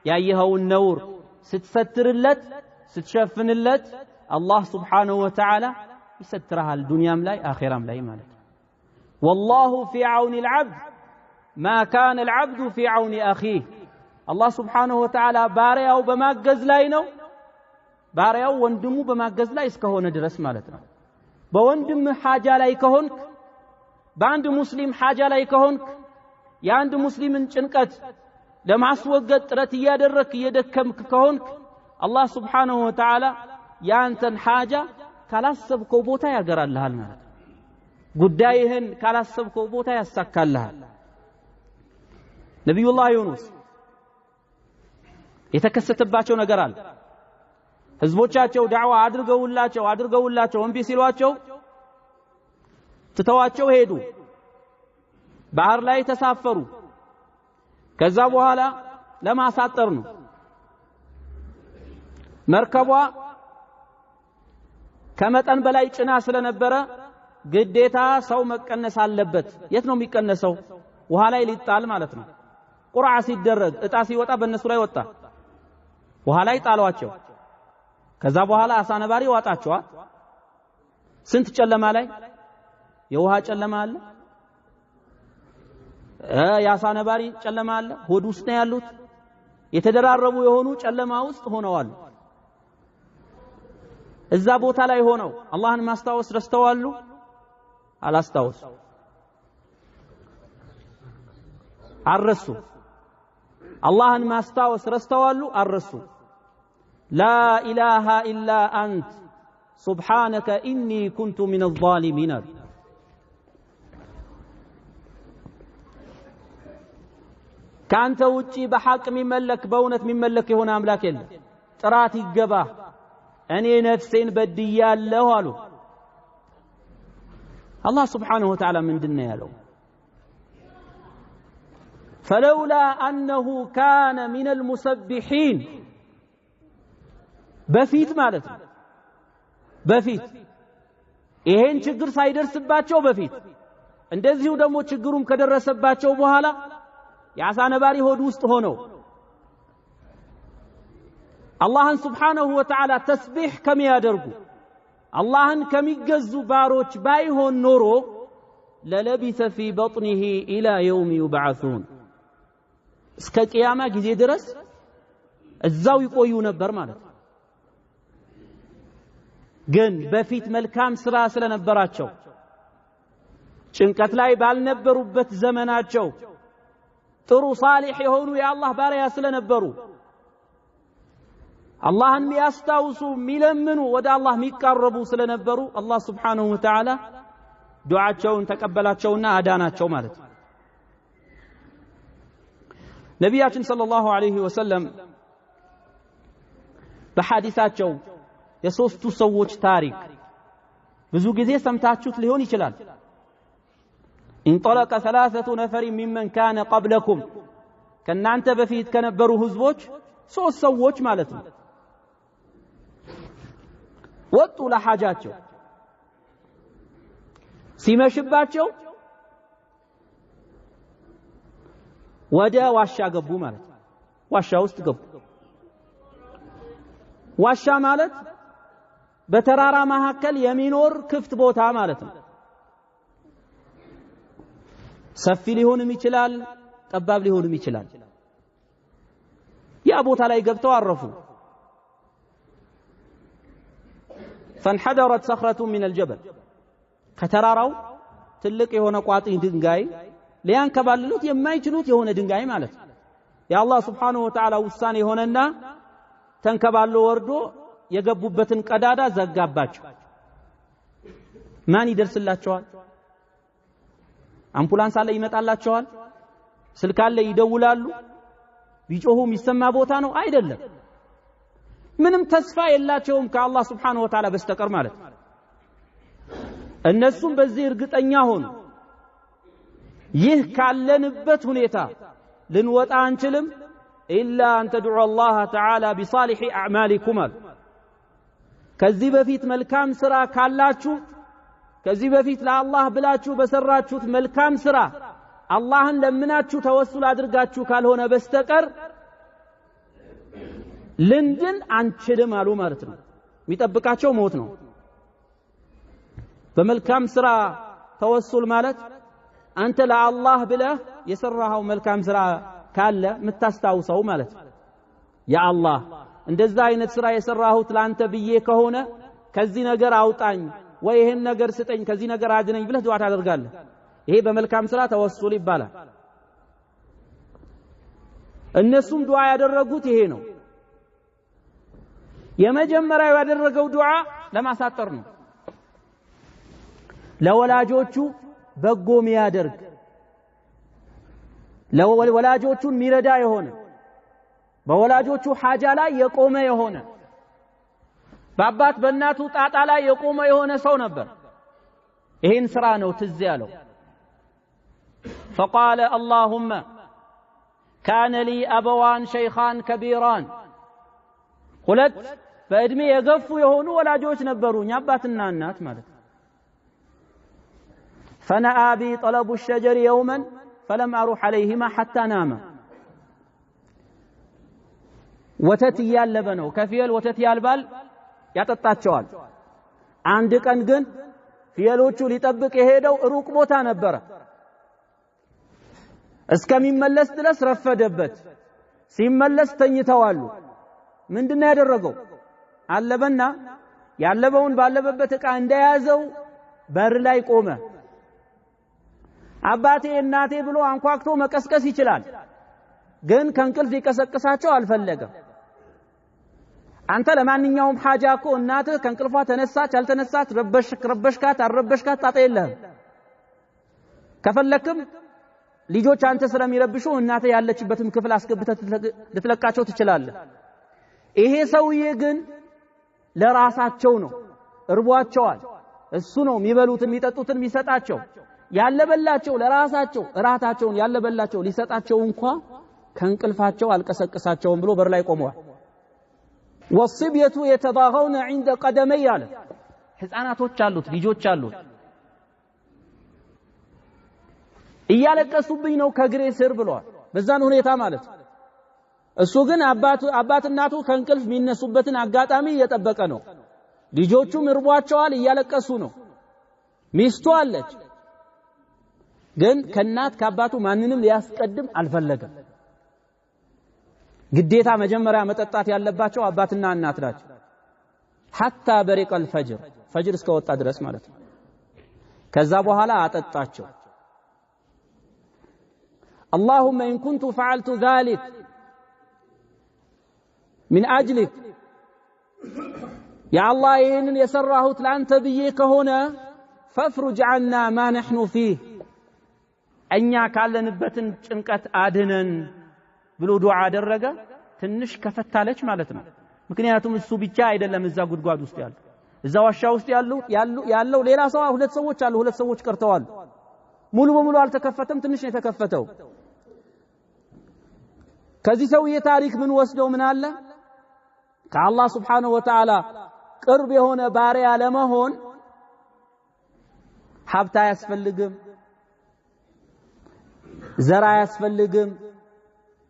يايهون نور ستستر اللت ستشفن اللت الله سبحانه وتعالى يسترها الدنيا ملاي آخرة ملاي مالك والله في عون العبد ما كان العبد في عون أخيه الله سبحانه وتعالى بارياو بماجز لاينو بارياو وندمو بماجز لاي اسكهون درس مالتنا بوندم حاجة لاي كهونك باند مسلم حاجة لاي كهونك ياند مسلم انشنكت لما اسوقت رتيا درك يدكم كهونك الله سبحانه وتعالى يانتن حاجة كالاسب كوبوتا يقرأ لها المال قدايهن كالاسب كوبوتا يسكال لها نبي الله يونس የተከሰተባቸው ነገር አለ ህዝቦቻቸው ዳዕዋ አድርገውላቸው እንቢ ሲሏቸው ትተዋቸው ሄዱ ባህር ላይ ተሳፈሩ ከዛ በኋላ ለማሳጠር ነው መርከቧ ከመጠን በላይ ጭና ስለነበረ ግዴታ ሰው መቀነስ አለበት የት ነው የሚቀነሰው ውሃ ላይ ሊጣል ማለት ነው ቁርዓ ሲደረግ እጣ ሲወጣ በእነሱ ላይ ወጣ ውሃ ላይ ጣሏቸው ከዛ በኋላ አሳ ነባሪ ዋጣቸዋል ስንት ጨለማ ላይ የውሃ ጨለማ አለ የአሳ ነባሪ ጨለማ አለ ሆድ ውስጥ ነው ያሉት የተደራረቡ የሆኑ ጨለማ ውስጥ ሆነዋል እዛ ቦታ ላይ ሆነው አላህን ማስታወስ ረስተዋሉ አላስታወሱ አረሱ አላህን ማስታወስ ረስተዋሉ አረሱ لا إله إلا أنت سبحانك إني كنت من الظالمين كانت وجي بحق من ملك بونت من ملك هنا أملاك الله تراتي الجباه أني نفسين بديال له الله سبحانه وتعالى من دنيا له فلولا أنه كان من المسبحين በፊት ማለት ነው በፊት ይሄን ችግር ሳይደርስባቸው በፊት እንደዚሁ ደግሞ ችግሩም ከደረሰባቸው በኋላ የአሳ ነባሪ ሆድ ውስጥ ሆነው አላህን Subhanahu Wa Ta'ala ተስቢህ ከሚያደርጉ አላህን ከሚገዙ ባሮች ባይሆን ኖሮ ለለቢሰ في بطنه الى يوم يبعثون እስከ ቂያማ ጊዜ ድረስ እዛው ይቆዩ ነበር ማለት ነው ግን በፊት መልካም ስራ ስለነበራቸው ጭንቀት ላይ ባልነበሩበት ዘመናቸው ጥሩ ሷሊህ የሆኑ የአላህ ባሪያ ስለነበሩ አላህን የሚያስታውሱ የሚለምኑ ወደ አላህ የሚቃረቡ ስለነበሩ አላህ Subhanahu Wa Ta'ala ዱዓቸውን ተቀበላቸውና አዳናቸው ማለት ነው ነብያችን ሰለላሁ ዐለይሂ ወሰለም በሐዲሳቸው የሶስቱ ሰዎች ታሪክ ብዙ ጊዜ ሰምታችሁት ሊሆን ይችላል انطلق ثلاثه نفر ممن كان قبلكم ከናንተ በፊት ከነበሩ ህዝቦች ሶስት ሰዎች ማለት ነው ወጡ ለሐጃቸው ሲመሽባቸው ወደ ዋሻ ገቡ ማለት ዋሻ ውስጥ ገቡ ዋሻ ማለት በተራራ መካከል የሚኖር ክፍት ቦታ ማለት ነው። ሰፊ ሊሆንም ይችላል፣ ጠባብ ሊሆንም ይችላል። ያ ቦታ ላይ ገብተው አረፉ። فانحدرت صخرة من الجبل ከተራራው ትልቅ የሆነ ቋጥኝ ድንጋይ ሊያንከባልሉት የማይችሉት የሆነ ድንጋይ ማለት ነው። የአላህ Subhanahu Wa Ta'ala ውሳኔ ሆነና ተንከባሎ ወርዶ የገቡበትን ቀዳዳ ዘጋባቸው። ማን ይደርስላቸዋል? አምቡላንስ አለ ይመጣላቸዋል? ስልክ አለ ይደውላሉ? ቢጮሁ የሚሰማ ቦታ ነው አይደለም። ምንም ተስፋ የላቸውም ከአላህ Subhanahu Wa Ta'ala በስተቀር ማለት ነው። እነሱም በዚህ እርግጠኛ ሆኑ ይህ ካለንበት ሁኔታ ልንወጣ አንችልም ኢላ አን ተድዑ አላህ ተዓላ ቢሳሊሒ አዕማሊኩም አሉ። ከዚህ በፊት መልካም ስራ ካላችሁ ከዚህ በፊት ለአላህ ብላችሁ በሰራችሁት መልካም ስራ አላህን ለምናችሁ ተወሱል አድርጋችሁ ካልሆነ በስተቀር ልንድን አንችልም አሉ ማለት ነው። የሚጠብቃቸው ሞት ነው። በመልካም ስራ ተወሱል ማለት አንተ ለአላህ ብለህ የሰራኸው መልካም ስራ ካለ የምታስታውሰው ማለት ነው። ያ አላህ እንደዛ አይነት ስራ የሰራሁት ላንተ ብዬ ከሆነ ከዚህ ነገር አውጣኝ ወይ ይሄን ነገር ስጠኝ ከዚህ ነገር አድነኝ ብለህ ዱዓ ታደርጋለህ። ይሄ በመልካም ስራ ተወሱል ይባላል። እነሱም ዱዓ ያደረጉት ይሄ ነው። የመጀመሪያው ያደረገው ዱዓ ለማሳጠር ነው። ለወላጆቹ በጎ የሚያደርግ ለወላጆቹን ሚረዳ የሆነ በወላጆቹ ሐጃ ላይ የቆመ የሆነ በአባት በእናቱ ጣጣ ላይ የቆመ የሆነ ሰው ነበር። ይሄን ስራ ነው ትዝ ያለው። فقال اللهم كان لي أبوان شيخان كبيران ሁለት በእድሜ የገፉ የሆኑ ወላጆች ነበሩኝ አባትና እናት ማለት فنأى بي طلب الشجر يوما فلم أروح عليهما حتى ناما ወተት ያለበ ነው ከፍየል ወተት ያልባል ያጠጣቸዋል። አንድ ቀን ግን ፍየሎቹ ሊጠብቅ የሄደው ሩቅ ቦታ ነበረ። እስከሚመለስ ድረስ ረፈደበት። ሲመለስ ተኝተዋሉ። ምንድነው ያደረገው? አለበና ያለበውን ባለበበት ዕቃ እንደያዘው በር ላይ ቆመ። አባቴ እናቴ ብሎ አንኳክቶ መቀስቀስ ይችላል፣ ግን ከእንቅልፍ ሊቀሰቅሳቸው አልፈለገም። አንተ ለማንኛውም ሐጃ እኮ እናትህ ከእንቅልፏ ተነሳች አልተነሳች ረበሽካት አልረበሽካት ጣጣ የለህም። ከፈለክም ልጆች አንተ ስለሚረብሹ እናትህ ያለችበትም ክፍል አስገብተህ ልትለቃቸው ትችላለህ። ይሄ ሰውዬ ግን ለራሳቸው ነው፣ እርቧቸዋል። እሱ ነው የሚበሉትን የሚጠጡትን የሚሰጣቸው። ያለበላቸው ለራሳቸው እራታቸውን ያለበላቸው ሊሰጣቸው እንኳን ከእንቅልፋቸው አልቀሰቀሳቸውም ብሎ በር ላይ ቆመዋል። والصبية يتضاغون عند قدمي አለ። ህፃናቶች አሉት ልጆች አሉት። እያለቀሱብኝ ነው ከግሬ ስር ብለዋል። በዛን ሁኔታ ማለት እሱ ግን አባት እናቱ ከእንቅልፍ የሚነሱበትን አጋጣሚ እየጠበቀ ነው። ልጆቹም እርቧቸዋል እያለቀሱ ነው። ሚስቱ አለች፣ ግን ከእናት ከአባቱ ማንንም ሊያስቀድም አልፈለገም። ግዴታ መጀመሪያ መጠጣት ያለባቸው አባትና እናት ናቸው። حتى برق الفجر ፈጅር እስከወጣ ድረስ ማለት ነው። ከዛ በኋላ አጠጣቸው። اللهم إن كنت فعلت ذلك من أجلك يا الله ይህንን የሰራሁት ላንተ ብዬ ከሆነ فافرج عنا ما نحن فيه እኛ ካለንበትን ጭንቀት አድነን ብሎ ዱዓ አደረገ። ትንሽ ከፈታለች ማለት ነው። ምክንያቱም እሱ ብቻ አይደለም እዛ ጉድጓድ ውስጥ ያለው፣ እዛ ዋሻ ውስጥ ያለው ሌላ ሰው ሁለት ሰዎች አሉ። ሁለት ሰዎች ቀርተዋል። ሙሉ በሙሉ አልተከፈተም፣ ትንሽ ነው የተከፈተው። ከዚህ ሰውዬ ታሪክ ምን ወስደው ምን አለ? ከአላህ Subhanahu Wa Ta'ala ቅርብ የሆነ ባሪያ ለመሆን ሀብት አያስፈልግም፣ ዘር አያስፈልግም፣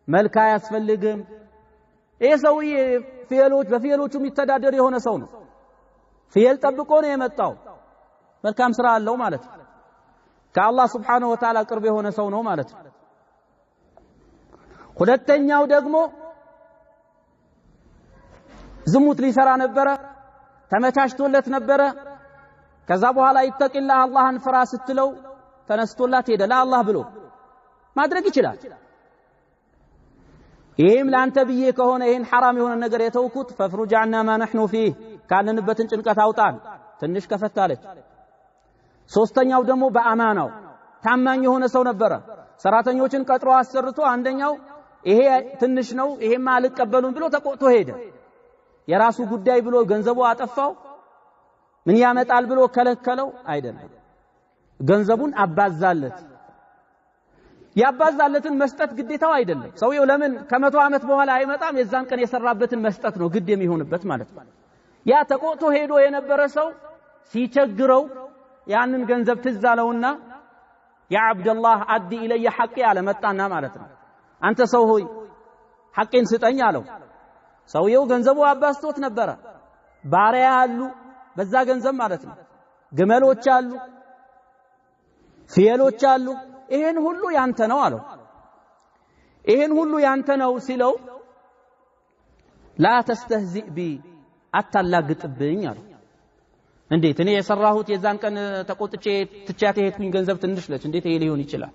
መልክ አያስፈልግም። ይሄ ሰውዬ በፍየሎቹ የሚተዳደር የሆነ ሰው ነው። ፍየል ጠብቆ ነው የመጣው መልካም ስራ አለው ማለት ነው ከአላህ Subhanahu Wa Ta'ala ቅርብ የሆነ ሰው ነው ማለት ነው ሁለተኛው ደግሞ ዝሙት ሊሰራ ነበረ ተመቻችቶለት ነበረ ከዛ በኋላ ይተቂላህ አላህን ፍራ ስትለው ተነስቶላት ሄደ ለአላህ ብሎ ማድረግ ይችላል ይሄም ላንተ ብዬ ከሆነ ይሄን حرام የሆነ ነገር የተውኩት ففرجعنا ما نحن فيه ካለንበትን ጭንቀት አውጣን ትንሽ ከፈታለች ሶስተኛው ደግሞ በአማናው ታማኝ የሆነ ሰው ነበረ ሰራተኞችን ቀጥሮ አሰርቶ አንደኛው ይሄ ትንሽ ነው ይሄማ አልቀበሉም ብሎ ተቆጥቶ ሄደ የራሱ ጉዳይ ብሎ ገንዘቡ አጠፋው ምን ያመጣል ብሎ ከለከለው አይደለም ገንዘቡን አባዛለት ያባዛለትን መስጠት ግዴታው አይደለም ሰውየው ለምን ከመቶ ዓመት በኋላ አይመጣም የዛን ቀን የሰራበትን መስጠት ነው ግድ የሚሆንበት ማለት ነው ያ ተቆጥቶ ሄዶ የነበረ ሰው ሲቸግረው ያንን ገንዘብ ትዛለውና ያ አብደላህ አዲ ኢለየ ሐቂ አለ መጣና ማለት ነው አንተ ሰው ሆይ ሐቂን ስጠኝ አለው ሰውየው ገንዘቡ አባስቶት ነበረ ባሪያ አሉ በዛ ገንዘብ ማለት ነው ግመሎች አሉ ፍየሎች አሉ ይሄን ሁሉ ያንተ ነው አለው ይሄን ሁሉ ያንተ ነው ሲለው ላ ተስተህዚእ ቢ አታላግጥብኝ አለው እንዴት እኔ የሰራሁት የዛን ቀን ተቆጥቼ ትቻት ሄድኩኝ ገንዘብ ትንሽ ነች እንዴት ይሄ ሊሆን ይችላል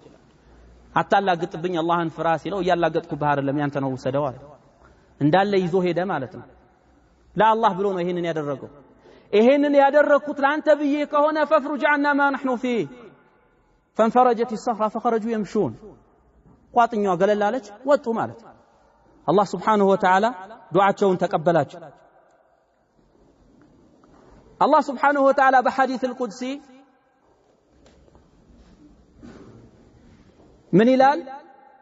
አታላግጥብኝ አላህን ፍራ ሲለው ያላገጥኩብህ አይደለም ያንተ ነው ወሰደው አለ እንዳለ ይዞ ሄደ ማለት ነው ለአላህ ብሎ ነው ይሄንን ያደረገው ይሄንን ያደረኩት ላንተ ብዬ ከሆነ ففرجعنا ما نحن فيه فانفرجت الصخرة فخرجوا يمشون ቋጥኛው ገለላለች ወጡ ማለት አላህ Subhanahu Wa Ta'ala ዱዓቸውን ተቀበላቸው الله سبحانه وتعالى بحديث القدسي من هلال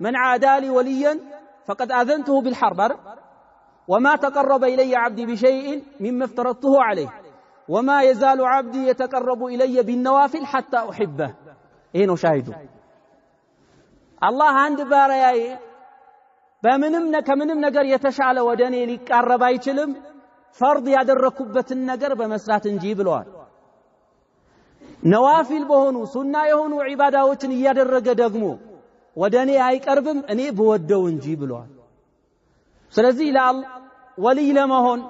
من عادى لي وليا فقد آذنته بالحرب وما تقرب إلي عبدي بشيء مما افترضته عليه وما يزال عبدي يتقرب إلي بالنوافل حتى أحبه إيه نشاهده الله عند بارياي بمنم نجر يتشعل ودني لك الرباي تلم فرض ያደረኩበትን ነገር በመስራት እንጂ ብለዋል ነዋፊል በሆኑ ሱና የሆኑ ዒባዳዎችን ያደረገ ደግሞ ወደኔ አይቀርብም እኔ በወደው እንጂ ብለዋል ስለዚህ ወልይ ለመሆን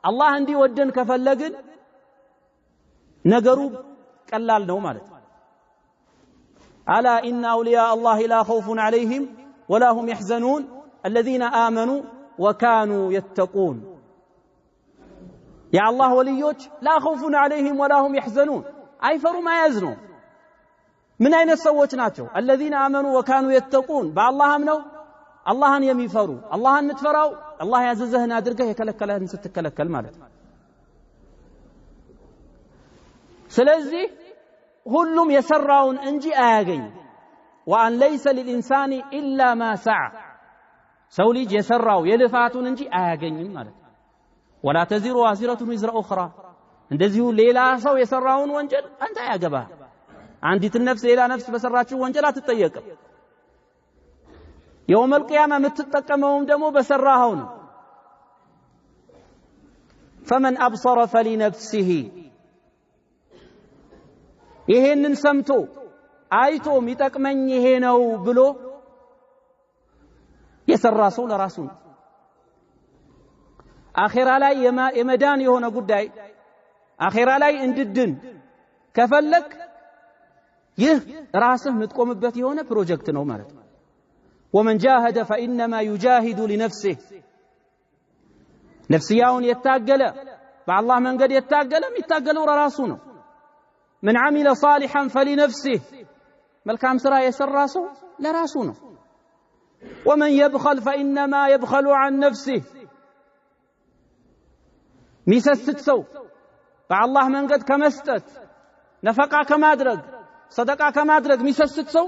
አላህ እንዲወደን ከፈለግን ነገሩ ቀላል ነው ማለት አላ ኢነ አውሊያ አላህ ላ ኸውፉን ዐለይሂም ወላ ሁም يحزنون الذين آمنوا وكانوا يتقون يا الله وليوች لا خوف عليهم ولا هم يحزنون አይፈሩም አያዝኑም ምን አይነት ሰዎች ናቸው الذين آمنوا وكانوا يتقون በአላህም ነው አላህን የሚፈሩ አላህን እንትፈራው አላህ ያዘዘህን አድርገህ የከለከለህን ስትከለከል ማለት ስለዚህ ሁሉም የሰራውን እንጂ አያገኝ وأن ليس للإنسان إلا ما سعى ሰው ልጅ የሰራው የልፋቱን እንጂ አያገኝም ማለት ولا تزر وازرة وزر أخرى እንደዚሁ ሌላ ሰው የሰራውን ወንጀል አንተ ያገባ አንዲት ነፍስ ሌላ ነፍስ በሰራችው ወንጀል አትጠየቅም يوم القيامة የምትጠቀመውም ደግሞ በሰራው ነው فمن أبصر فلنفسه ይሄንን ሰምቶ አይቶ የሚጠቅመኝ ይሄ ነው ብሎ የሰራ ሰው ለራሱ ነው አኺራ ላይ የመዳን የሆነ ጉዳይ አኺራ ላይ እንድድን ከፈለክ ይህ ራስህ ምትቆምበት የሆነ ፕሮጀክት ነው ማለት ነው ومن جاهد فإنما يجاهد لنفسه ነፍስያውን የታገለ በአላህ መንገድ የታገለ የሚታገለው ለራሱ ነው من عمل صالحا فلنفسه መልካም ስራ የሰራ ሰው ለራሱ ነው ومن يبخل فإنما يبخل عن نفسه ሚሰስት ሰው በአላህ መንገድ ከመስጠት ነፈቃ ከማድረግ ሰደቃ ከማድረግ ሚሰስት ሰው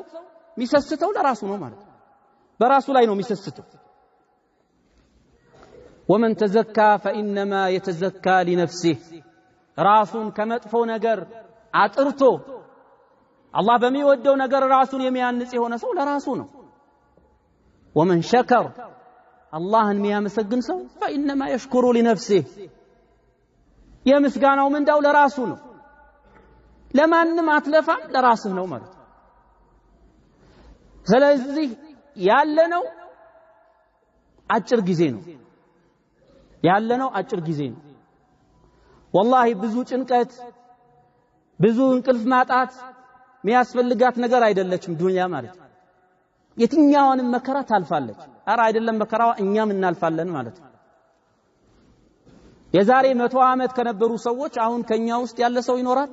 ሚሰስተው ለራሱ ነው ማለት በራሱ ላይ ነው ሚሰስተው ومن تزكى فإنما يتزكى لنفسه ራሱን ከመጥፎ ነገር አጥርቶ አላህ በሚወደው ነገር ራሱን የሚያንጽ የሆነ ሰው ለራሱ ነው ومن شكر الله የሚያመሰግን ሰው فإنما يشكر لنفسه የምስጋናው ምንዳው ለራሱ ነው። ለማንም አትለፋም፣ ለራስህ ነው ማለት ነው። ስለዚህ ያለነው አጭር ጊዜ ነው። ያለነው አጭር ጊዜ ነው። ወላሂ ብዙ ጭንቀት፣ ብዙ እንቅልፍ ማጣት የሚያስፈልጋት ነገር አይደለችም ዱንያ ማለት ነው። የትኛውንም መከራ ታልፋለች። ኧረ አይደለም መከራዋ እኛም እናልፋለን ማለት ነው። የዛሬ 100 ዓመት ከነበሩ ሰዎች አሁን ከኛ ውስጥ ያለ ሰው ይኖራል?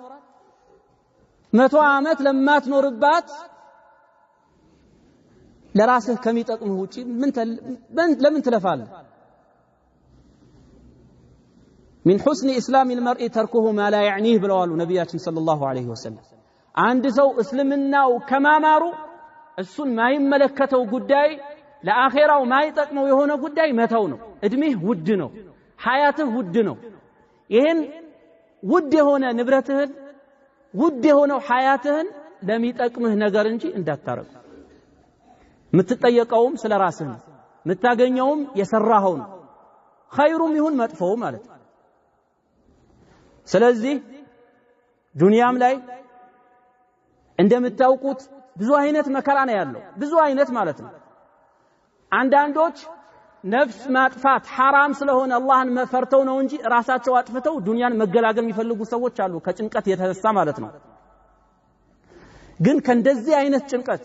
100 ዓመት ለማትኖርባት ለራስህ ከሚጠቅምህ ውጪ ለምን ትለፋለህ? من حسن اسلام المرء تركه ما لا يعنيه ብለዋል ነብያችን ሰለላሁ ዐለይሂ ወሰለም። አንድ ሰው እስልምናው ከማማሩ እሱን ማይመለከተው ጉዳይ ለአኺራው ማይጠቅመው የሆነ ጉዳይ መተው ነው። እድሜህ ውድ ነው፣ ሐያትህ ውድ ነው። ይሄን ውድ የሆነ ንብረትህን ውድ የሆነው ሐያትህን ለሚጠቅምህ ነገር እንጂ እንዳታረግ። የምትጠየቀውም ስለራስህ ነው፣ የምታገኘውም የሰራኸው ነው፣ ኸይሩም ይሁን መጥፎው ማለት ነው። ስለዚህ ዱንያም ላይ እንደምታውቁት ብዙ አይነት መከራ ነው ያለው፣ ብዙ አይነት ማለት ነው። አንዳንዶች ነፍስ ማጥፋት ሐራም ስለሆነ አላህን መፈርተው ነው እንጂ ራሳቸው አጥፍተው ዱንያን መገላገል የሚፈልጉ ሰዎች አሉ፣ ከጭንቀት የተነሳ ማለት ነው። ግን ከእንደዚህ አይነት ጭንቀት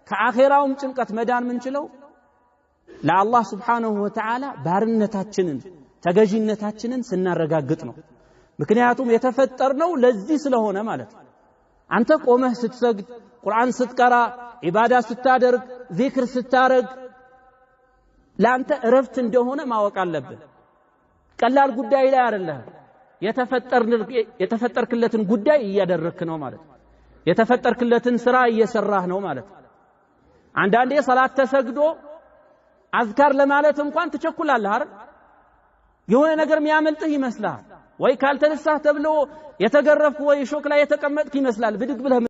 ከአኺራውም ጭንቀት መዳን ምንችለው ለአላህ ሱብሓነሁ ወተዓላ ባርነታችንን ተገዥነታችንን ስናረጋግጥ ነው። ምክንያቱም የተፈጠርነው ለዚህ ስለሆነ ማለት ነው። አንተ ቆመህ ስትሰግድ፣ ቁርአን ስትቀራ፣ ዒባዳ ስታደርግ፣ ዚክር ስታረግ ለአንተ እረፍት እንደሆነ ማወቅ አለብህ። ቀላል ጉዳይ ላይ አይደለም። የተፈጠርክለትን ጉዳይ እያደረክ ነው ማለት ነው። የተፈጠርክለትን ስራ እየሰራህ ነው ማለት ነው። አንዳንዴ ሰላት ተሰግዶ አዝካር ለማለት እንኳን ትቸኩላለህ አይደል? የሆነ ነገር የሚያመልጥህ ይመስላል። ወይ ካልተነሳህ ተብሎ የተገረፍክ ወይ ሾክ ላይ የተቀመጥክ ይመስላል። ብድግ ብለህ